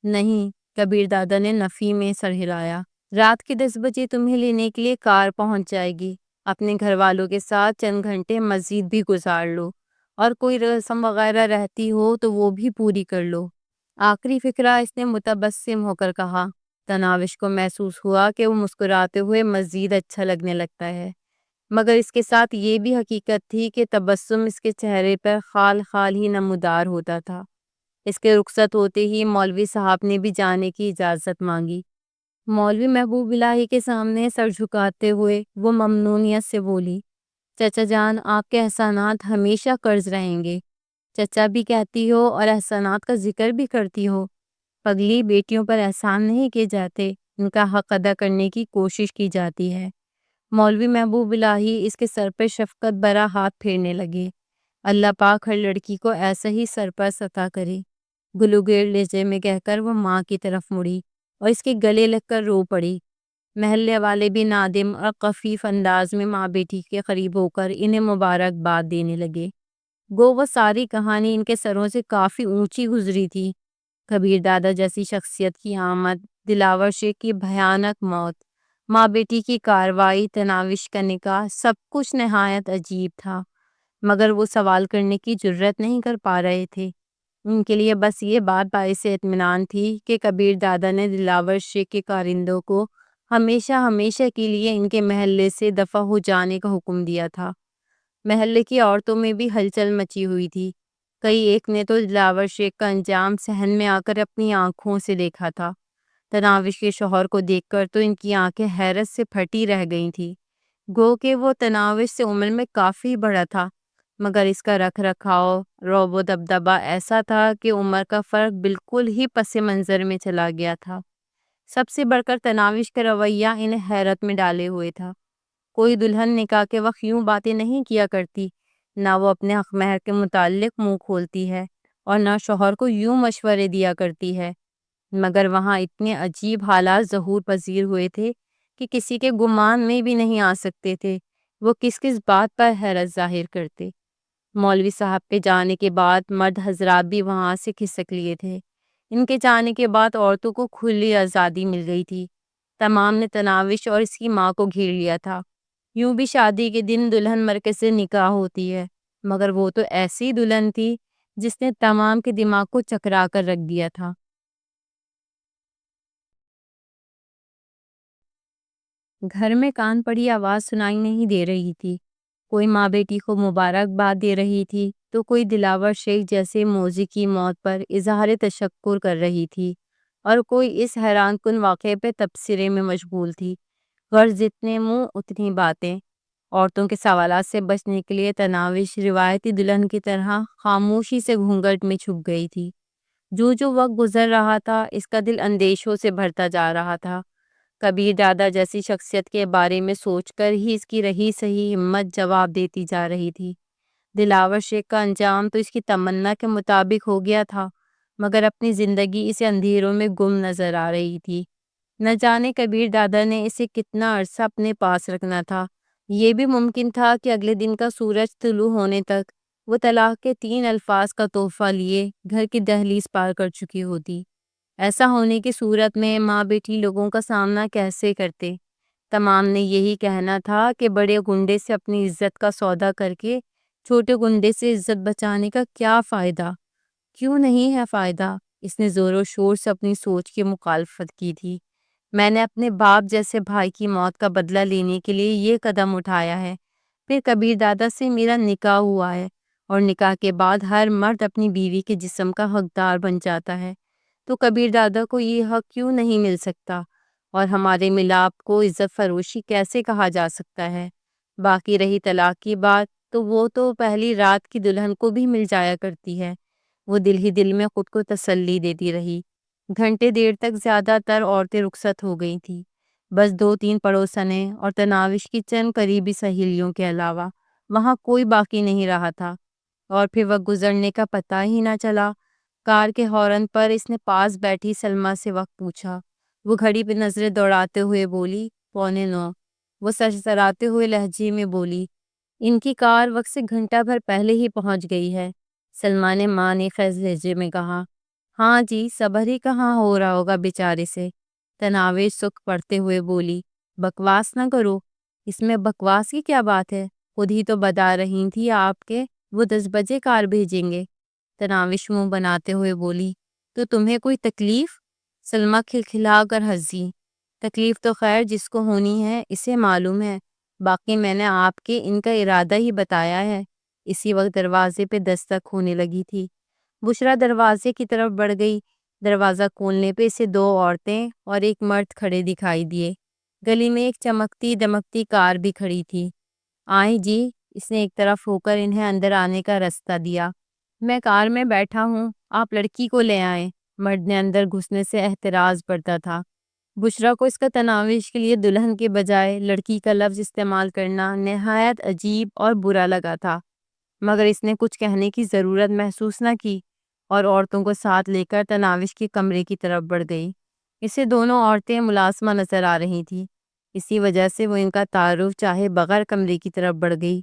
نہیں، کبیر دادا نے نفی میں سر ہلایا۔ رات کے 10 بجے تمہیں لینے کے لیے کار پہنچ جائے گی۔ اپنے گھر والوں کے ساتھ چند گھنٹے مزید بھی گزار لو، اور کوئی رسم وغیرہ رہتی ہو تو وہ بھی پوری کر لو۔ آخری فقرہ اس نے متبسم ہو کر کہا۔ تناوش کو محسوس ہوا کہ وہ مسکراتے ہوئے مزید اچھا لگنے لگتا ہے، مگر اس کے ساتھ یہ بھی حقیقت تھی کہ تبسم اس کے چہرے پر خال خال ہی نمودار ہوتا تھا۔ اس کے رخصت ہوتے ہی مولوی صاحب نے بھی جانے کی اجازت مانگی۔ مولوی محبوب الہی کے سامنے سر جھکاتے ہوئے وہ ممنونیت سے بولی، چچا جان آپ کے احسانات ہمیشہ قرض رہیں گے۔ چچا بھی کہتی ہو اور احسانات کا ذکر بھی کرتی ہو۔ پگلی بیٹیوں پر احسان نہیں کیے جاتے، ان کا حق ادا کرنے کی کوشش کی جاتی ہے۔ مولوی محبوب الہی اس کے سر پر شفقت بھرا ہاتھ پھیرنے لگے۔ اللہ پاک ہر لڑکی کو ایسا ہی سرپرست عطا کرے، گلوگیر لہجے میں کہہ کر وہ ماں کی طرف مڑی اور اس کے گلے لگ کر رو پڑی۔ محلے والے بھی نادم اور خفیف انداز میں ماں بیٹی کے قریب ہو کر انہیں مبارکباد دینے لگے۔ گو وہ ساری کہانی ان کے سروں سے کافی اونچی گزری تھی۔ کبیر دادا جیسی شخصیت کی آمد، دلاور شیخ کی بھیانک موت، ماں بیٹی کی کارروائی، تناوش کا نکاح، سب کچھ نہایت عجیب تھا، مگر وہ سوال کرنے کی جرأت نہیں کر پا رہے تھے۔ ان کے لیے بس یہ بات باعث اطمینان تھی کہ کبیر دادا نے دلاور شیخ کے کارندوں کو ہمیشہ ہمیشہ کے لیے ان کے محلے سے دفع ہو جانے کا حکم دیا تھا۔ محلے کی عورتوں میں بھی ہلچل مچی ہوئی تھی۔ کئی ایک نے تو دلاور شیخ کا انجام صحن میں آ کر اپنی آنکھوں سے دیکھا تھا۔ تناوش کے شوہر کو دیکھ کر تو ان کی آنکھیں حیرت سے پھٹی رہ گئی تھی۔ گو کہ وہ تناوش سے عمر میں کافی بڑا تھا، مگر اس کا رکھ رکھاؤ، روب و دبدبہ ایسا تھا کہ عمر کا فرق بالکل ہی پس منظر میں چلا گیا تھا۔ سب سے بڑھ کر تناوش کا رویہ انہیں حیرت میں ڈالے ہوئے تھا۔ کوئی دلہن نکاح کے وقت یوں باتیں نہیں کیا کرتی، نہ وہ اپنے حق مہر کے متعلق منہ کھولتی ہے، اور نہ شوہر کو یوں مشورے دیا کرتی ہے، مگر وہاں اتنے عجیب حالات ظہور پذیر ہوئے تھے کہ کسی کے گمان میں بھی نہیں آ سکتے تھے وہ کس کس بات پر حیرت ظاہر کرتے۔ مولوی صاحب کے جانے کے بعد مرد حضرات بھی وہاں سے کھسک لیے تھے۔ ان کے جانے کے بعد عورتوں کو کھلی آزادی مل گئی تھی۔ تمام نے تناوش اور اس کی ماں کو گھیر لیا تھا۔ یوں بھی شادی کے دن دلہن مرکز سے نکاح ہوتی ہے، مگر وہ تو ایسی دلہن تھی جس نے تمام کے دماغ کو چکرا کر رکھ دیا تھا۔ گھر میں کان پڑی آواز سنائی نہیں دے رہی تھی۔ کوئی ماں بیٹی کو مبارکباد دے رہی تھی تو کوئی دلاور شیخ جیسے موذی کی موت پر اظہار تشکر کر رہی تھی، اور کوئی اس حیران کن واقعے پہ تبصرے میں مشغول تھی۔ غرض جتنے منہ اتنی باتیں۔ عورتوں کے سوالات سے بچنے کے لیے تناوش روایتی دلہن کی طرح خاموشی سے گھونگھٹ میں چھپ گئی تھی۔ جو جو وقت گزر رہا تھا اس کا دل اندیشوں سے بھرتا جا رہا تھا۔ کبیر دادا جیسی شخصیت کے بارے میں سوچ کر ہی اس کی رہی صحیح ہمت جواب دیتی جا رہی تھی۔ دلاور شیخ کا انجام تو اس کی تمنا کے مطابق ہو گیا تھا، مگر اپنی زندگی اسے اندھیروں میں گم نظر آ رہی تھی۔ نہ جانے کبیر دادا نے اسے کتنا عرصہ اپنے پاس رکھنا تھا۔ یہ بھی ممکن تھا کہ اگلے دن کا سورج طلوع ہونے تک وہ طلاق کے 3 الفاظ کا تحفہ لیے گھر کی دہلیز پار کر چکی ہوتی۔ ایسا ہونے کی صورت میں ماں بیٹی لوگوں کا سامنا کیسے کرتے؟ تمام نے یہی کہنا تھا کہ بڑے گنڈے سے اپنی عزت کا سودا کر کے چھوٹے گنڈے سے عزت بچانے کا کیا فائدہ؟ کیوں نہیں ہے فائدہ؟ اس نے زور و شور سے اپنی سوچ کی مخالفت کی تھی۔ میں نے اپنے باپ جیسے بھائی کی موت کا بدلہ لینے کے لیے یہ قدم اٹھایا ہے۔ پھر کبیر دادا سے میرا نکاح ہوا ہے، اور نکاح کے بعد ہر مرد اپنی بیوی کے جسم کا حقدار بن جاتا ہے، تو کبیر دادا کو یہ حق کیوں نہیں مل سکتا؟ اور ہمارے ملاپ کو عزت فروشی کیسے کہا جا سکتا ہے؟ باقی رہی طلاق کی بات، تو وہ تو پہلی رات کی دلہن کو بھی مل جایا کرتی ہے۔ وہ دل ہی دل میں خود کو تسلی دیتی رہی۔ گھنٹے دیر تک زیادہ تر عورتیں رخصت ہو گئی تھیں، بس 2-3 پڑوسنیں اور تناوش کی چند قریبی سہیلیوں کے علاوہ وہاں کوئی باقی نہیں رہا تھا۔ اور پھر وقت گزرنے کا پتہ ہی نہ چلا۔ کار کے ہارن پر اس نے پاس بیٹھی سلمیٰ سے وقت پوچھا۔ وہ گھڑی پہ نظریں دوڑاتے ہوئے بولی، 9:15۔ وہ سرسراتے ہوئے لہجے میں بولی، ان کی کار وقت سے گھنٹہ بھر پہلے ہی پہنچ گئی ہے۔ سلمیٰ نے معنی خیز لہجے میں کہا، ہاں جی، صبر ہی کہاں ہو رہا ہوگا بیچارے سے۔ تناوش سکھ پڑھتے ہوئے بولی، بکواس نہ کرو، اس میں بکواس کی کیا بات ہے؟ خود ہی تو بتا رہی تھی آپ کے وہ 10 بجے کار بھیجیں گے۔ تناوش منہ بناتے ہوئے بولی، تو تمہیں کوئی تکلیف؟ سلمیٰ کھلکھلا کر ہنسی، تکلیف تو خیر جس کو ہونی ہے اسے معلوم ہے، باقی میں نے آپ کے ان کا ارادہ ہی بتایا ہے۔ اسی وقت دروازے پہ دستک ہونے لگی تھی۔ بشریٰ دروازے کی طرف بڑھ گئی۔ دروازہ کھولنے پہ اسے 2 عورتیں اور ایک مرد کھڑے دکھائی دیے۔ گلی میں ایک چمکتی دمکتی کار بھی کھڑی تھی۔ آئیں جی، اس نے ایک طرف ہو کر انہیں اندر آنے کا راستہ دیا۔ میں کار میں بیٹھا ہوں، آپ لڑکی کو لے آئیں۔ مرد نے اندر گھسنے سے احتراز برتا تھا۔ بشریٰ کو اس کا تناوش کے لیے دلہن کے بجائے لڑکی کا لفظ استعمال کرنا نہایت عجیب اور برا لگا تھا، مگر اس نے کچھ کہنے کی ضرورت محسوس نہ کی، اور عورتوں کو ساتھ لے کر تناوش کے کمرے کی طرف بڑھ گئی۔ اسے دونوں عورتیں ملازمہ نظر آ رہی تھیں، اسی وجہ سے وہ ان کا تعارف چاہے بغیر کمرے کی طرف بڑھ گئی۔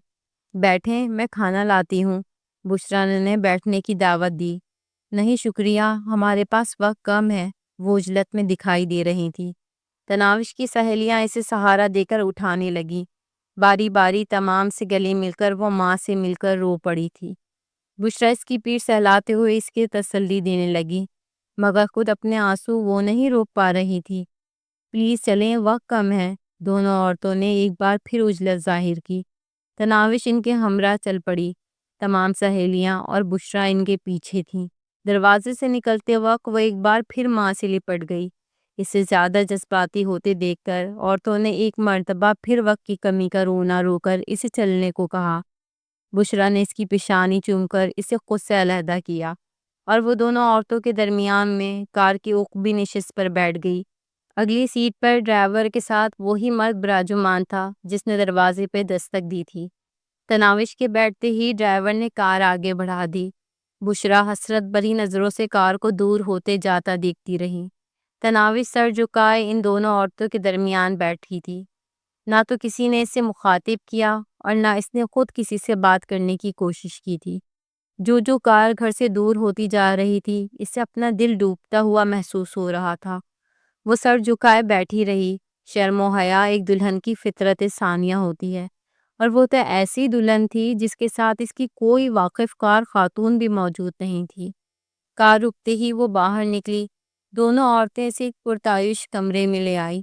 بیٹھیں، میں کھانا لاتی ہوں۔ بشریٰ نے بیٹھنے کی دعوت دی۔ نہیں شکریہ، ہمارے پاس وقت کم ہے، وہ عجلت میں دکھائی دے رہی تھی۔ تناوش کی سہیلیاں اسے سہارا دے کر اٹھانے لگی۔ باری باری تمام سے گلے مل کر وہ ماں سے مل کر رو پڑی تھی۔ بشریٰ اس کی پیٹھ سہلاتے ہوئے اس کی تسلی دینے لگی، مگر خود اپنے آنسو وہ نہیں روک پا رہی تھی۔ پلیز چلیں، وقت کم ہے۔ دونوں عورتوں نے ایک بار پھر عجلت ظاہر کی۔ تناوش ان کے ہمراہ چل پڑی۔ تمام سہیلیاں اور بشریٰ ان کے پیچھے تھیں۔ دروازے سے نکلتے وقت وہ ایک بار پھر ماں سے لپٹ گئی۔ اسے زیادہ جذباتی ہوتے دیکھ کر عورتوں نے ایک مرتبہ پھر وقت کی کمی کا رونا رو کر اسے چلنے کو کہا۔ بشریٰ نے اس کی پیشانی چوم کر اسے خود سے علیحدہ کیا، اور وہ دونوں عورتوں کے درمیان میں کار کی عقبی نشست پر بیٹھ گئی۔ اگلی سیٹ پر ڈرائیور کے ساتھ وہی مرد براجمان تھا جس نے دروازے پہ دستک دی تھی۔ تناوش کے بیٹھتے ہی ڈرائیور نے کار آگے بڑھا دی۔ بشریٰ حسرت بھری نظروں سے کار کو دور ہوتے جاتا دیکھتی رہی۔ تناوش سر جھکائے ان دونوں عورتوں کے درمیان بیٹھی تھی۔ نہ تو کسی نے اسے مخاطب کیا اور نہ اس نے خود کسی سے بات کرنے کی کوشش کی تھی۔ جو جو کار گھر سے دور ہوتی جا رہی تھی، اسے اپنا دل ڈوبتا ہوا محسوس ہو رہا تھا۔ وہ سر جھکائے بیٹھی رہی، شرم و حیا ایک دلہن کی فطرت ثانیہ ہوتی ہے، اور وہ تو ایسی دلہن تھی جس کے ساتھ اس کی کوئی واقف کار خاتون بھی موجود نہیں تھی۔ کار رکتے ہی وہ باہر نکلی۔ دونوں عورتیں اسے ایک پرتعیش کمرے میں لے آئی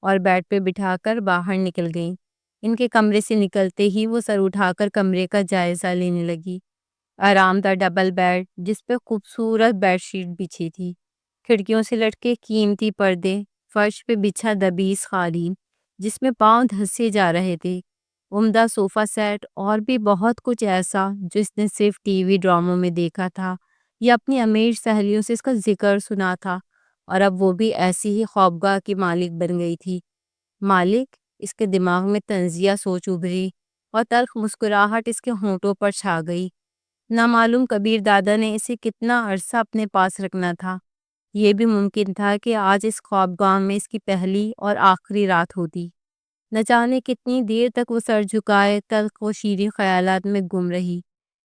اور بیڈ پہ بٹھا کر باہر نکل گئیں۔ ان کے کمرے سے نکلتے ہی وہ سر اٹھا کر کمرے کا جائزہ لینے لگی۔ آرام دہ ڈبل بیڈ جس پہ خوبصورت بیڈ شیٹ بچھی تھی، کھڑکیوں سے لٹکے قیمتی پردے، فرش پہ بچھا دبیس قالین جس میں پاؤں دھسے جا رہے تھے، عمدہ صوفہ سیٹ اور بھی بہت کچھ ایسا جو اس نے صرف ٹی وی ڈراموں میں دیکھا تھا یا اپنی امیر سہیلیوں سے اس کا ذکر سنا تھا، اور اب وہ بھی ایسی ہی خوابگاہ کی مالک بن گئی تھی۔ مالک؟ اس کے دماغ میں طنزیہ سوچ ابھری اور تلخ مسکراہٹ اس کے ہونٹوں پر چھا گئی۔ نامعلوم کبیر دادا نے اسے کتنا عرصہ اپنے پاس رکھنا تھا؟ یہ بھی ممکن تھا کہ آج اس خوابگاہ میں اس کی پہلی اور آخری رات ہوتی۔ نہ جانے کتنی دیر تک وہ سر جھکائے تلخ و شیریں خیالات میں گم رہی،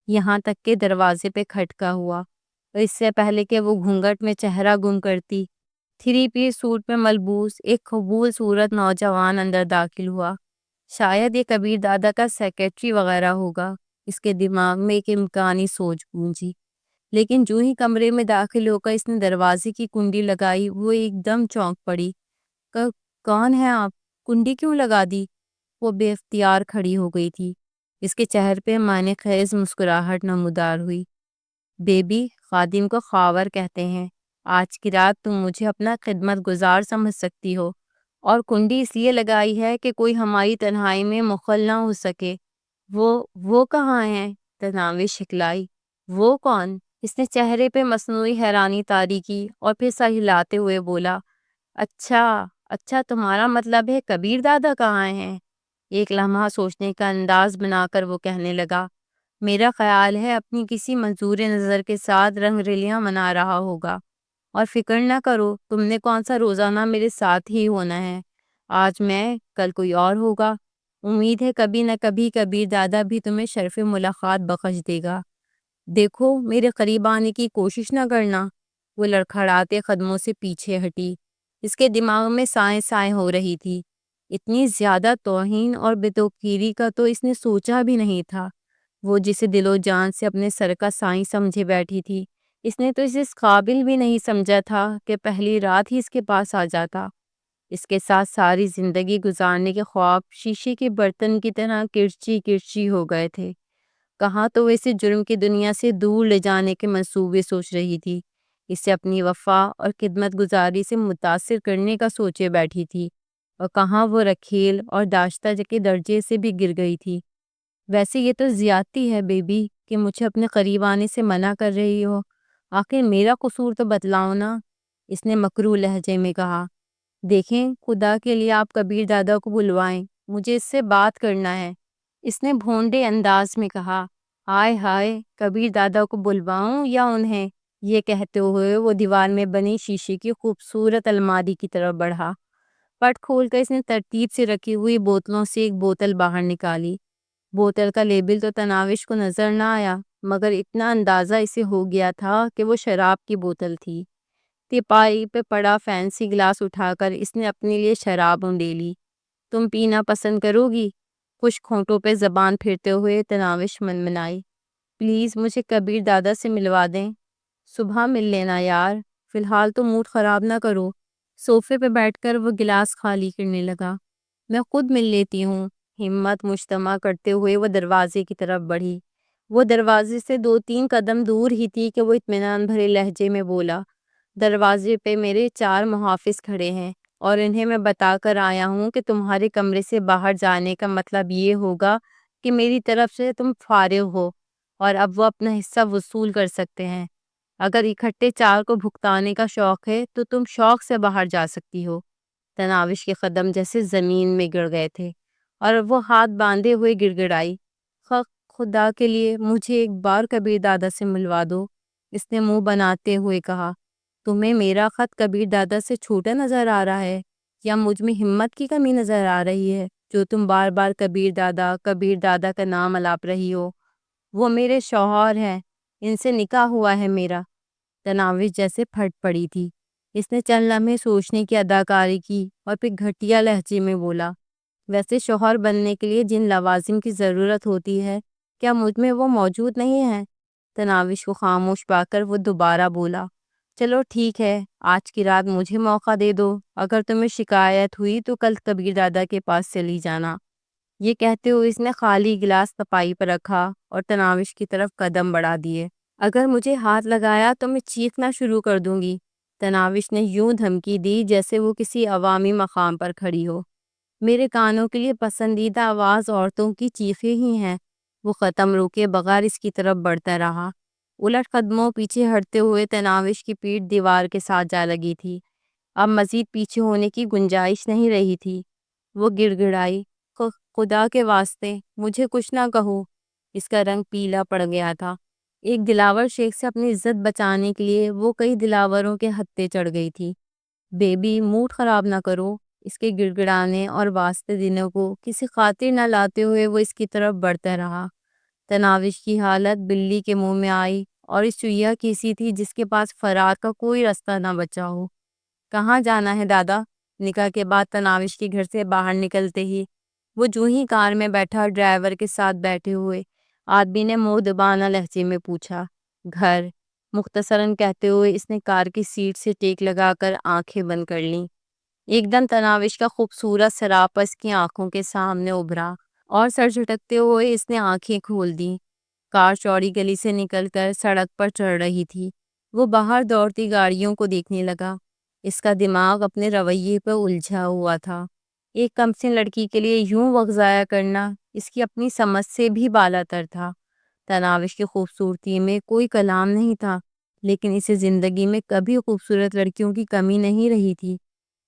یہاں تک کہ دروازے پہ کھٹکا ہوا، اور اس سے پہلے کہ وہ گھونگھٹ میں چہرہ گم کرتی، 3 پیس سوٹ میں ملبوس ایک قبول صورت نوجوان اندر داخل ہوا۔ شاید یہ کبیر دادا کا سیکرٹری وغیرہ ہوگا، اس کے دماغ میں ایک امکانی سوچ گونجی۔ لیکن جو ہی کمرے میں داخل ہو کر اس نے دروازے کی کنڈی لگائی، وہ ایک دم چونک پڑی۔ کون ہے آپ؟ کنڈی کیوں لگا دی؟ وہ بے اختیار کھڑی ہو گئی تھی۔ اس کے چہرے پہ معنی خیز مسکراہٹ نمودار ہوئی۔ بیبی، خادم کو خاور کہتے ہیں۔ آج کی رات تم مجھے اپنا خدمت گزار سمجھ سکتی ہو، اور کنڈی اس لیے لگائی ہے کہ کوئی ہماری تنہائی میں مخل نہ ہو سکے۔ وہ کہاں ہیں؟ تناوش شکلائی۔ وہ کون؟ اس نے چہرے پہ مصنوعی حیرانی طاری کی اور پھر سر ہلاتے ہوئے بولا، اچھا تمہارا مطلب ہے کبیر دادا کہاں ہیں؟ ایک لمحہ سوچنے کا انداز بنا کر وہ کہنے لگا، میرا خیال ہے اپنی کسی منظور نظر کے ساتھ رنگ ریلیاں منا رہا ہوگا، اور فکر نہ کرو، تم نے کون سا روزانہ میرے ساتھ ہی ہونا ہے۔ آج میں، کل کوئی اور ہوگا۔ امید ہے کبھی نہ کبھی کبیر دادا بھی تمہیں شرف ملاقات بخش دے گا۔ دیکھو، میرے قریب آنے کی کوشش نہ کرنا۔ وہ لڑکھڑاتے قدموں سے پیچھے ہٹی۔ اس کے دماغ میں سائیں سائیں ہو رہی تھی۔ اتنی زیادہ توہین اور بےتوقیری کا تو اس نے سوچا بھی نہیں تھا۔ وہ جسے دل و جان سے اپنے سر کا سائیں سمجھے بیٹھی تھی، اس نے تو اسے اس قابل بھی نہیں سمجھا تھا کہ پہلی رات ہی اس کے پاس آ جاتا۔ اس کے ساتھ ساری زندگی گزارنے کے خواب شیشے کے برتن کی طرح کرچی کرچی ہو گئے تھے۔ کہاں تو وہ اسے جرم کی دنیا سے دور لے جانے کے منصوبے سوچ رہی تھی، اسے اپنی وفا اور خدمت گزاری سے متاثر کرنے کا سوچے بیٹھی تھی، اور کہاں وہ رکھیل اور داشتہ کے درجے سے بھی گر گئی تھی۔ ویسے یہ تو زیادتی ہے بیبی کہ مجھے اپنے قریب آنے سے منع کر رہی ہو۔ آخر میرا قصور تو بتلاؤ نا، اس نے مکروہ لہجے میں کہا۔ دیکھیں، خدا کے لیے آپ کبیر دادا کو بلوائیں، مجھے اس سے بات کرنا ہے، اس نے بھونڈے انداز میں کہا۔ ہائے ہائے، کبیر دادا کو بلواؤں یا انہیں؟ یہ کہتے ہوئے وہ دیوار میں بنی شیشے کی خوبصورت الماری کی طرف بڑھا۔ پٹ کھول کر اس نے ترتیب سے رکھی ہوئی بوتلوں سے ایک بوتل باہر نکالی۔ بوتل کا لیبل تو تناوش کو نظر نہ آیا، مگر اتنا اندازہ اسے ہو گیا تھا کہ وہ شراب کی بوتل تھی۔ تیپائی پہ پڑا فینسی گلاس اٹھا کر اس نے اپنے لیے شراب اونڈے لی۔ تم پینا پسند کرو گی؟ خشک ہونٹوں پہ زبان پھرتے ہوئے تناوش منمنائی۔ پلیز مجھے کبیر دادا سے ملوا دیں۔ صبح مل لینا یار، فی الحال تو موڈ خراب نہ کرو۔ صوفے پہ بیٹھ کر وہ گلاس خالی کرنے لگا۔ میں خود مل لیتی ہوں۔ ہمت مجتمع کرتے ہوئے وہ دروازے کی طرف بڑھی۔ وہ دروازے سے 2-3 قدم دور ہی تھی کہ وہ اطمینان بھرے لہجے میں بولا، دروازے پہ میرے 4 محافظ کھڑے ہیں، اور انہیں میں بتا کر آیا ہوں کہ تمہارے کمرے سے باہر جانے کا مطلب یہ ہوگا کہ میری طرف سے تم فارغ ہو، اور اب وہ اپنا حصہ وصول کر سکتے ہیں۔ اگر اکٹھے 4 کو بھگتانے کا شوق ہے تو تم شوق سے باہر جا سکتی ہو۔ تناوش کے قدم جیسے زمین میں گر گئے تھے، اور وہ ہاتھ باندھے ہوئے گڑ گڑائی، خدا کے لیے مجھے ایک بار کبیر دادا سے ملوا دو، اس نے منہ بناتے ہوئے کہا۔ تمہیں میرا خط کبیر دادا سے چھوٹا نظر آ رہا ہے، یا مجھ میں ہمت کی کمی نظر آ رہی ہے جو تم بار بار کبیر دادا کا نام الاپ رہی ہو؟ وہ میرے شوہر ہیں، ان سے نکاح ہوا ہے میرا۔ تناوش جیسے پھٹ پڑی تھی۔ اس نے چند لمحے سوچنے کی اداکاری کی اور پھر گھٹیا لہجے میں بولا، ویسے شوہر بننے کے لیے جن لوازم کی ضرورت ہوتی ہے، کیا مجھ میں وہ موجود نہیں ہے؟ تناوش کو خاموش پا کر وہ دوبارہ بولا، چلو ٹھیک ہے، آج کی رات مجھے موقع دے دو، اگر تمہیں شکایت ہوئی تو کل کبیر دادا کے پاس چلی جانا۔ یہ کہتے ہوئے اس نے خالی گلاس صفائی پر رکھا اور تناوش کی طرف قدم بڑھا دیے۔ اگر مجھے ہاتھ لگایا تو میں چیخنا شروع کر دوں گی، تناوش نے یوں دھمکی دی جیسے وہ کسی عوامی مقام پر کھڑی ہو۔ میرے کانوں کے لیے پسندیدہ آواز عورتوں کی چیخیں ہی ہیں۔ وہ ختم روکے بغیر اس کی طرف بڑھتا رہا۔ الٹ قدموں پیچھے ہٹتے ہوئے تناوش کی پیٹھ دیوار کے ساتھ جا لگی تھی۔ اب مزید پیچھے ہونے کی گنجائش نہیں رہی تھی۔ وہ گڑ گڑائی، خدا کے واسطے مجھے کچھ نہ کہو۔ اس کا رنگ پیلا پڑ گیا تھا۔ ایک دلاور شیخ سے اپنی عزت بچانے کے لیے وہ کئی دلاوروں کے ہتھے چڑھ گئی تھی۔ بیبی موڈ خراب نہ کرو۔ اس کے گڑ گڑانے اور واسطے دینے کو کسی خاطر نہ لاتے ہوئے وہ اس کی طرف بڑھتا رہا۔ تناوش کی حالت بلی کے منہ میں آئی اور اس چوہیا کی سی تھی جس کے پاس فرار کا کوئی راستہ نہ بچا ہو۔ کہاں جانا ہے دادا؟ نکاح کے بعد تناوش کے گھر سے باہر نکلتے ہی وہ جو ہی کار میں بیٹھا ڈرائیور کے ساتھ بیٹھے ہوئے آدمی نے مؤدبانہ لہجے میں پوچھا۔ گھر، مختصراً کہتے ہوئے اس نے کار کی سیٹ سے ٹیک لگا کر آنکھیں بند کر لیں۔ ایک دم تناوش کا خوبصورت سراپا اس کی آنکھوں کے سامنے ابھرا اور سر جھٹکتے ہوئے اس نے آنکھیں کھول دیں۔ کار چوڑی گلی سے نکل کر سڑک پر چڑھ رہی تھی۔ وہ باہر دوڑتی گاڑیوں کو دیکھنے لگا۔ اس کا دماغ اپنے رویے پر الجھا ہوا تھا۔ ایک کمسن لڑکی کے لیے یوں وقت ضائع کرنا اس کی اپنی سمجھ سے بھی بالاتر تھا۔ تناوش کی خوبصورتی میں کوئی کلام نہیں تھا، لیکن اسے زندگی میں کبھی خوبصورت لڑکیوں کی کمی نہیں رہی تھی۔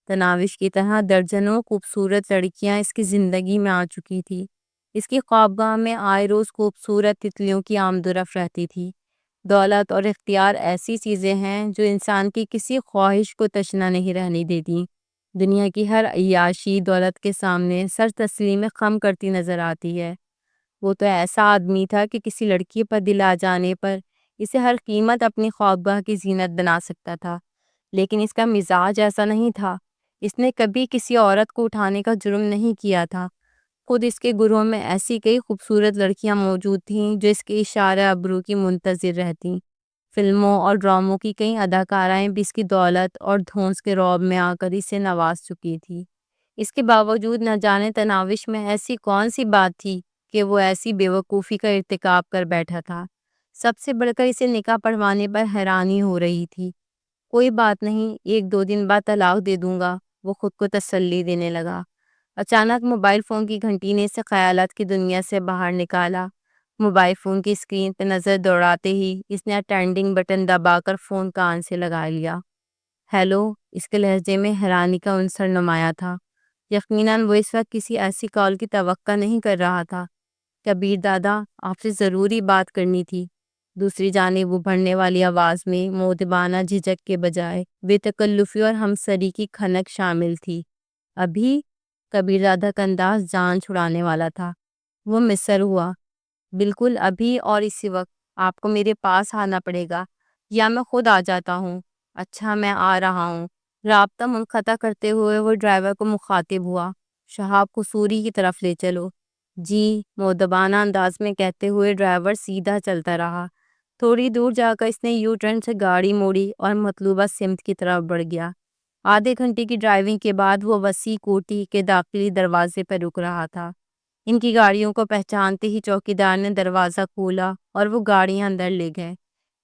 تناوش کی طرح درجنوں خوبصورت لڑکیاں اس کی زندگی میں آ چکی تھی۔ اس کی خوابگاہ میں آئے روز خوبصورت تتلیوں کی آمد و رفت رہتی تھی۔ دولت اور اختیار ایسی چیزیں ہیں جو انسان کی کسی خواہش کو تشنا نہیں رہنے دیتی۔ دنیا کی ہر عیاشی دولت کے سامنے سر تسلیم خم کرتی نظر آتی ہے۔ وہ تو ایسا آدمی تھا کہ کسی لڑکی پر دل آ جانے پر اسے ہر قیمت اپنی خوابگاہ کی زینت بنا سکتا تھا، لیکن اس کا مزاج ایسا نہیں تھا۔ اس نے کبھی کسی عورت کو اٹھانے کا جرم نہیں کیا تھا۔ خود اس کے گروہ میں ایسی کئی خوبصورت لڑکیاں موجود تھیں جو اس کے اشارہ ابرو کی منتظر رہتیں۔ فلموں اور ڈراموں کی کئی اداکارائیں بھی اس کی دولت اور دھونس کے رعب میں آ کر اسے نواز چکی تھی۔ اس کے باوجود نہ جانے تناوش میں ایسی کون سی بات تھی کہ وہ ایسی بے وقوفی کا ارتکاب کر بیٹھا تھا۔ سب سے بڑھ کر اسے نکاح پڑھوانے پر حیرانی ہو رہی تھی۔ کوئی بات نہیں، 1-2 دن بعد طلاق دے دوں گا، وہ خود کو تسلی دینے لگا۔ اچانک موبائل فون کی گھنٹی نے اسے خیالات کی دنیا سے باہر نکالا۔ موبائل فون کی اسکرین پہ نظر دوڑاتے ہی اس نے اٹینڈنگ بٹن دبا کر فون کان سے لگا لیا۔ ہیلو، اس کے لہجے میں حیرانی کا عنصر نمایاں تھا۔ یقیناً وہ اس وقت کسی ایسی کال کی توقع نہیں کر رہا تھا۔ کبیر دادا، آپ سے ضروری بات کرنی تھی۔ دوسری جانب ابھرنے والی آواز میں مؤدبانہ جھجک کے بجائے بے تکلفی اور ہمسری کی کھنک شامل تھی۔ ابھی؟ کبیر دادا کا انداز جان چھڑانے والا تھا۔ وہ مصر ہوا۔ بالکل ابھی اور اسی وقت۔ آپ کو میرے پاس آنا پڑے گا یا میں خود آ جاتا ہوں۔ اچھا، میں آ رہا ہوں۔ رابطہ منقطع کرتے ہوئے وہ ڈرائیور کو مخاطب ہوا۔ شہاب قصوری کی طرف لے چلو۔ جی، مؤدبانہ انداز میں کہتے ہوئے ڈرائیور سیدھا چلتا رہا۔ تھوڑی دور جا کر اس نے یو ٹرن سے گاڑی موڑی اور مطلوبہ سمت کی طرف بڑھ گیا۔ آدھے گھنٹے کی ڈرائیونگ کے بعد وہ وسیع کوٹھی کے داخلی دروازے پر رک رہا تھا۔ ان کی گاڑیوں کو پہچانتے ہی چوکیدار نے دروازہ کھولا اور وہ گاڑیاں اندر لے گئے۔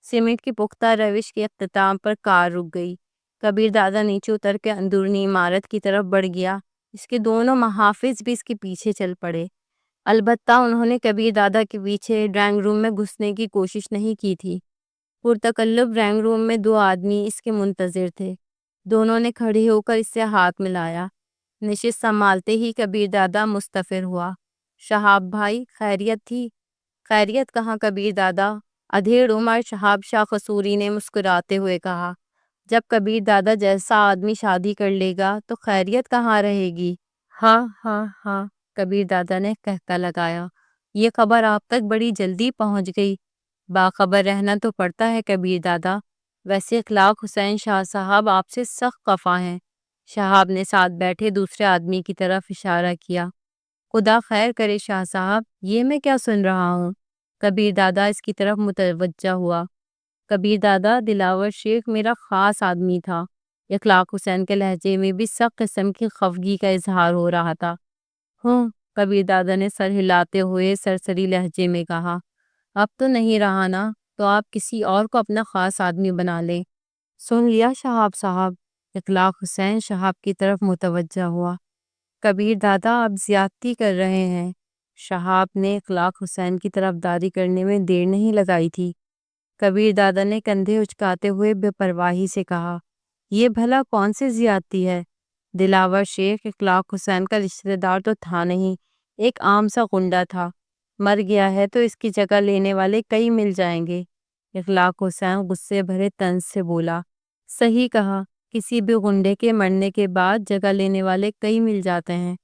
سیمنٹ کی پختہ روش کے اختتام پر کار رک گئی۔ کبیر دادا نیچے اتر کے اندرونی عمارت کی طرف بڑھ گیا۔ اس کے دونوں محافظ بھی اس کے پیچھے چل پڑے۔ البتہ انہوں نے کبیر دادا کے پیچھے ڈرائنگ روم میں گھسنے کی کوشش نہیں کی تھی۔ پرتکلف ڈرائنگ روم میں 2 آدمی اس کے منتظر تھے۔ دونوں نے کھڑے ہو کر اس سے ہاتھ ملایا۔ نشست سنبھالتے ہی کبیر دادا مستفر ہوا۔ شہاب بھائی، خیریت تھی؟ خیریت کہاں کبیر دادا، ادھیڑ عمر شہاب شاہ قصوری نے مسکراتے ہوئے کہا۔ جب کبیر دادا جیسا آدمی شادی کر لے گا تو خیریت کہاں رہے گی؟ ہاں ہاں ہاں، کبیر دادا نے کہتا لگایا۔ یہ خبر آپ تک بڑی جلدی پہنچ گئی۔ باخبر رہنا تو پڑتا ہے کبیر دادا۔ ویسے اخلاق حسین شاہ صاحب آپ سے سخت خفا ہیں۔ شہاب نے ساتھ بیٹھے دوسرے آدمی کی طرف اشارہ کیا۔ خدا خیر کرے شاہ صاحب، یہ میں کیا سن رہا ہوں؟ کبیر دادا اس کی طرف متوجہ ہوا۔ کبیر دادا، دلاور شیخ میرا خاص آدمی تھا۔ اخلاق حسین کے لہجے میں بھی سخت قسم کی خفگی کا اظہار ہو رہا تھا۔ ہوں، کبیر دادا نے سر ہلاتے ہوئے سرسری لہجے میں کہا، اب تو نہیں رہا نا، تو آپ کسی اور کو اپنا خاص آدمی بنا لیں۔ سن لیا شہاب صاحب؟ اخلاق حسین شہاب کی طرف متوجہ ہوا۔ کبیر دادا آپ زیادتی کر رہے ہیں۔ شہاب نے اخلاق حسین کی طرف داری کرنے میں دیر نہیں لگائی تھی۔ کبیر دادا نے کندھے اچکاتے ہوئے بے پرواہی سے کہا، یہ بھلا کون سی زیادتی ہے؟ دلاور شیخ اخلاق حسین کا رشتہ دار تو تھا نہیں، ایک عام سا غنڈہ تھا۔ مر گیا ہے تو اس کی جگہ لینے والے کئی مل جائیں گے۔ اخلاق حسین غصے بھرے طنز سے بولا، صحیح کہا، کسی بھی غنڈے کے مرنے کے بعد جگہ لینے والے کئی مل جاتے ہیں۔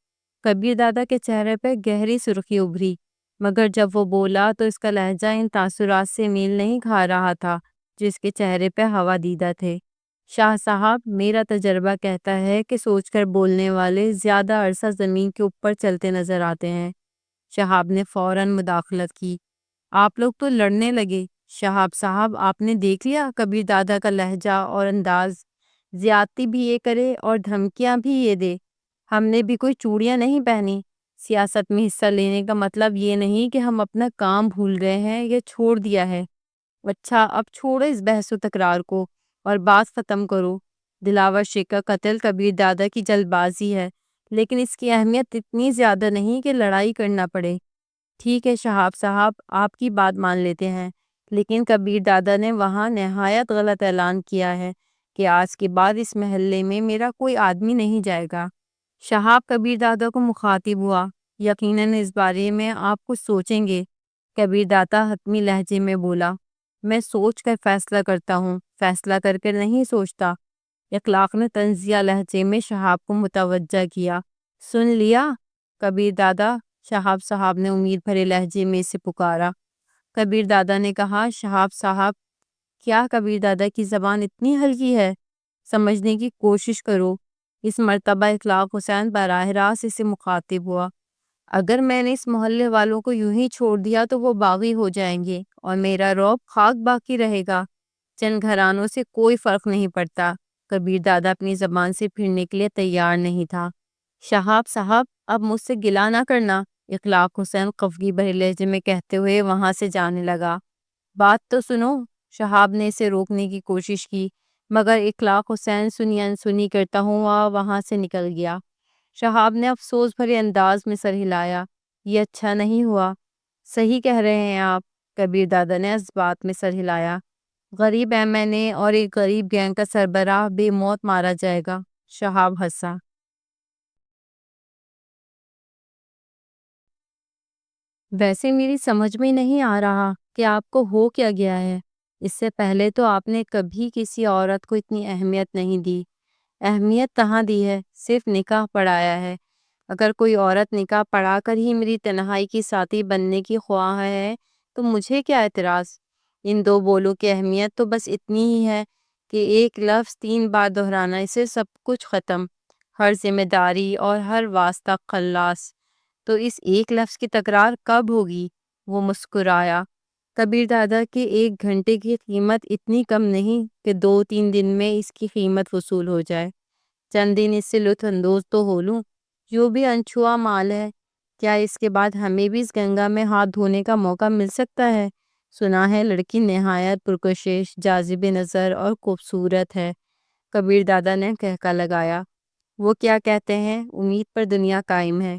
کبیر دادا کے چہرے پہ گہری سرخی ابھری، مگر جب وہ بولا تو اس کا لہجہ ان تاثرات سے میل نہیں کھا رہا تھا جو اس کے چہرے پہ ہوا دیدہ تھے۔ شاہ صاحب، میرا تجربہ کہتا ہے کہ سوچ کر بولنے والے زیادہ عرصہ زمین کے اوپر چلتے نظر آتے ہیں۔ شہاب نے فوراً مداخلت کی، آپ لوگ تو لڑنے لگے۔ شہاب صاحب، آپ نے دیکھ لیا کبیر دادا کا لہجہ اور انداز، زیادتی بھی یہ کرے اور دھمکیاں بھی یہ دے۔ ہم نے بھی کوئی چوڑیاں نہیں پہنی۔ سیاست میں حصہ لینے کا مطلب یہ نہیں کہ ہم اپنا کام بھول گئے ہیں یا چھوڑ دیا ہے۔ اچھا، اب چھوڑو اس بحث و تکرار کو اور بات ختم کرو۔ دلاور شیخ کا قتل کبیر دادا کی جلد بازی ہے، لیکن اس کی اہمیت اتنی زیادہ نہیں کہ لڑائی کرنا پڑے۔ ٹھیک ہے شہاب صاحب، آپ کی بات مان لیتے ہیں، لیکن کبیر دادا نے وہاں نہایت غلط اعلان کیا ہے کہ آج کے بعد اس محلے میں میرا کوئی آدمی نہیں جائے گا۔ شہاب کبیر دادا کو مخاطب ہوا، یقیناً اس بارے میں آپ کچھ سوچیں گے۔ کبیر دادا حتمی لہجے میں بولا، میں سوچ کر فیصلہ کرتا ہوں، فیصلہ کر کے نہیں سوچتا۔ اخلاق نے طنزیہ لہجے میں شہاب کو متوجہ کیا۔ سن لیا کبیر دادا؟ شہاب صاحب نے امید بھرے لہجے میں سے پکارا۔ کبیر دادا نے کہا، شہاب صاحب، کیا کبیر دادا کی زبان اتنی ہلکی ہے؟ سمجھنے کی کوشش کرو۔ اس مرتبہ اخلاق حسین براہ راست اسے مخاطب ہوا۔ اگر میں نے اس محلے والوں کو یوں ہی چھوڑ دیا تو وہ باغی ہو جائیں گے اور میرا رعب خاک باقی رہے گا۔ چند گھرانوں سے کوئی فرق نہیں پڑتا۔ کبیر دادا اپنی زبان سے پھرنے کے لیے تیار نہیں تھا۔ شہاب صاحب، اب مجھ سے گلہ نہ کرنا، اخلاق حسین خفگی بھرے لہجے میں کہتے ہوئے وہاں سے جانے لگا۔ بات تو سنو۔ شہاب نے اسے روکنے کی کوشش کی، مگر اخلاق حسین سنی انسنی کرتا ہوا وہاں سے نکل گیا۔ شہاب نے افسوس بھرے انداز میں سر ہلایا، یہ اچھا نہیں ہوا۔ صحیح کہہ رہے ہیں آپ، کبیر دادا نے اس بات میں سر ہلایا۔ غریب ایم این اے اور ایک غریب گینگ کا سربراہ بے موت مارا جائے گا۔ شہاب ہنسا۔ ویسے میری سمجھ میں نہیں آ رہا کہ آپ کو ہو کیا گیا ہے۔ اس سے پہلے تو آپ نے کبھی کسی عورت کو اتنی اہمیت نہیں دی۔ اہمیت کہاں دی ہے؟ صرف نکاح پڑھایا ہے۔ اگر کوئی عورت نکاح پڑھا کر ہی میری تنہائی کی ساتھی بننے کی خواہاں ہے تو مجھے کیا اعتراض؟ ان دو بولوں کی اہمیت تو بس اتنی ہی ہے کہ ایک لفظ 3 بار دہرانا سے سب کچھ ختم، ہر ذمہ داری اور ہر واسطہ خلاص۔ تو اس ایک لفظ کی تکرار کب ہوگی؟ وہ مسکرایا۔ کبیر دادا کے 1 گھنٹے کی قیمت اتنی کم نہیں کہ 2-3 دن میں اس کی قیمت وصول ہو جائے۔ چند دن اس سے لطف اندوز تو ہو لوں، جو بھی انچھوا مال ہے۔ کیا اس کے بعد ہمیں بھی اس گنگا میں ہاتھ دھونے کا موقع مل سکتا ہے؟ سنا ہے لڑکی نہایت پرکشش، جاذب نظر اور خوبصورت ہے۔ کبیر دادا نے کہکا لگایا۔ وہ کیا کہتے ہیں، امید پر دنیا قائم ہے۔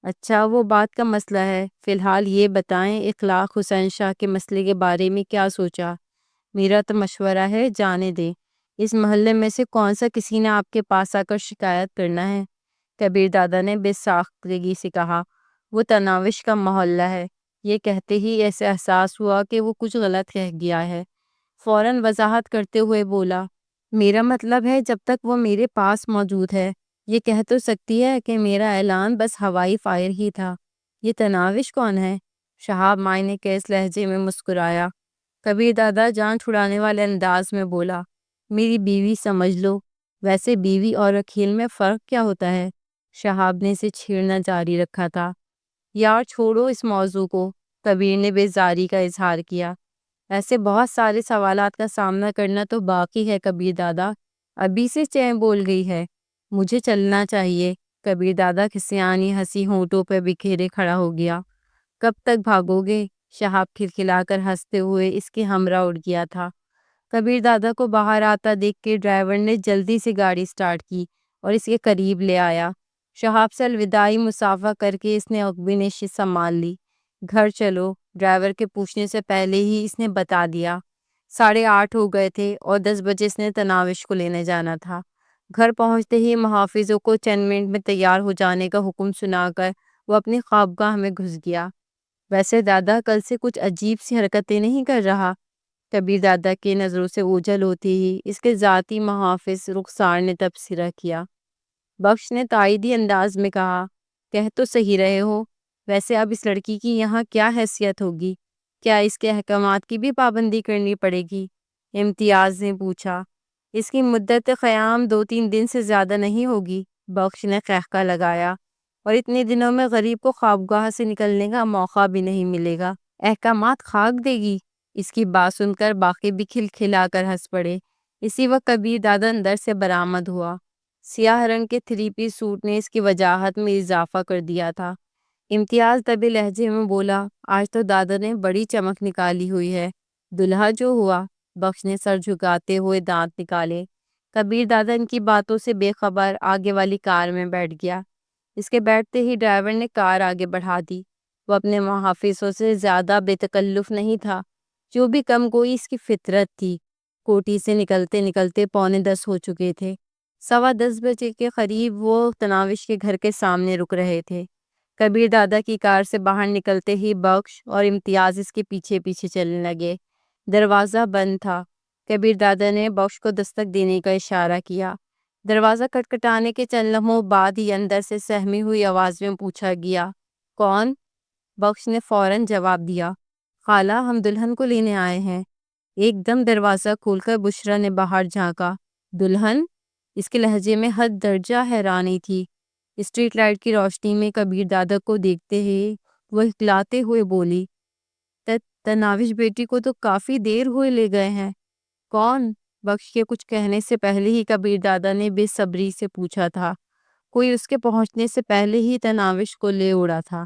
اچھا، وہ بات کا مسئلہ ہے۔ فی الحال یہ بتائیں، اخلاق حسین شاہ کے مسئلے کے بارے میں کیا سوچا؟ میرا تو مشورہ ہے جانے دیں۔ اس محلے میں سے کون سا کسی نے آپ کے پاس آ کر شکایت کرنا ہے؟ کبیر دادا نے بے ساختگی سے کہا، وہ تناوش کا محلہ ہے۔ یہ کہتے ہی ایسے احساس ہوا کہ وہ کچھ غلط کہہ گیا ہے۔ فوراً وضاحت کرتے ہوئے بولا، میرا مطلب ہے جب تک وہ میرے پاس موجود ہے۔ یہ کہہ تو سکتی ہے کہ میرا اعلان بس ہوائی فائر ہی تھا۔ یہ تناوش کون ہے؟ شہاب معنی کے اس لہجے میں مسکرایا۔ کبیر دادا جان چھڑانے والے انداز میں بولا، میری بیوی سمجھ لو۔ ویسے بیوی اور وکیل میں فرق کیا ہوتا ہے؟ شہاب نے اسے چھیڑنا جاری رکھا تھا۔ یار چھوڑو اس موضوع کو، کبیر نے بیزاری کا اظہار کیا۔ ایسے بہت سارے سوالات کا سامنا کرنا تو باقی ہے کبیر دادا، ابھی سے چین بول گئی ہے۔ مجھے چلنا چاہیے۔ کبیر دادا کھسیانی ہنسی ہونٹوں پہ بکھیرے کھڑا ہو گیا۔ کب تک بھاگو گے؟ شہاب کھلکھلا کر ہنستے ہوئے اس کے ہمراہ اٹھ گیا تھا۔ کبیر دادا کو باہر آتا دیکھ کے ڈرائیور نے جلدی سے گاڑی سٹارٹ کی اور اس کے قریب لے آیا۔ شہاب سے الوداعی مسافہ کر کے اس نے عقبی نشست سنبھال لی۔ گھر چلو، ڈرائیور کے پوچھنے سے پہلے ہی اس نے بتا دیا۔ 8:30 ہو گئے تھے اور 10 بجے اس نے تناوش کو لینے جانا تھا۔ گھر پہنچتے ہی محافظوں کو چند منٹ میں تیار ہو جانے کا حکم سنا کر وہ اپنی خوابگاہ میں گھس گیا۔ ویسے دادا کل سے کچھ عجیب سی حرکتیں نہیں کر رہا؟ کبیر دادا کی نظروں سے اوجھل ہوتی ہی اس کے ذاتی محافظ رخسار نے تبصرہ کیا۔ بخش نے تائیدی انداز میں کہا، کہہ تو صحیح رہے ہو۔ ویسے اب اس لڑکی کی یہاں کیا حیثیت ہوگی؟ کیا اس کے احکامات کی بھی پابندی کرنی پڑے گی؟ امتیاز نے پوچھا۔ اس کی مدت قیام 2-3 دن سے زیادہ نہیں ہوگی، بخش نے قہقہ لگایا، اور اتنے دنوں میں غریب کو خوابگاہ سے نکلنے کا موقع بھی نہیں ملے گا۔ احکامات خاک دے گی؟ اس کی بات سن کر باقی بھی کھلکھلا کر ہنس پڑے۔ اسی وقت کبیر دادا اندر سے برآمد ہوا۔ سیاہ رنگ کے 3 پیس سوٹ نے اس کی وجاہت میں اضافہ کر دیا تھا۔ امتیاز دبے لہجے میں بولا، آج تو دادا نے بڑی چمک نکالی ہوئی ہے۔ دلہا جو ہوا؟ بخش نے سر جھکاتے ہوئے دانت نکالے۔ کبیر دادا ان کی باتوں سے بے خبر آگے والی کار میں بیٹھ گیا۔ اس کے بیٹھتے ہی ڈرائیور نے کار آگے بڑھا دی۔ وہ اپنے محافظوں سے زیادہ بے تکلف نہیں تھا، جو بھی کم گوئی اس کی فطرت تھی۔ کوٹھی سے نکلتے نکلتے 9:45 ہو چکے تھے۔ 10:15 بجے کے قریب وہ تناوش کے گھر کے سامنے رک رہے تھے۔ کبیر دادا کی کار سے باہر نکلتے ہی بخش اور امتیاز اس کے پیچھے پیچھے چلنے لگے۔ دروازہ بند تھا۔ کبیر دادا نے بخش کو دستک دینے کا اشارہ کیا۔ دروازہ کٹکھٹانے کے چند لمحوں بعد ہی اندر سے سہمی ہوئی آواز میں پوچھا گیا، کون؟ بخش نے فوراً جواب دیا، خالہ، ہم دلہن کو لینے آئے ہیں۔ ایک دم دروازہ کھول کر بشرا نے باہر جھانکا۔ دلہن؟ اس کے لہجے میں حد درجہ حیرانی تھی۔ اسٹریٹ لائٹ کی روشنی میں کبیر دادا کو دیکھتے ہی وہ ہکلاتے ہوئے بولی، تناوش بیٹی کو تو کافی دیر ہوئے لے گئے ہیں۔ کون؟ بخش کے کچھ کہنے سے پہلے ہی کبیر دادا نے بے صبری سے پوچھا تھا۔ کوئی اس کے پہنچنے سے پہلے ہی تناوش کو لے اڑا تھا۔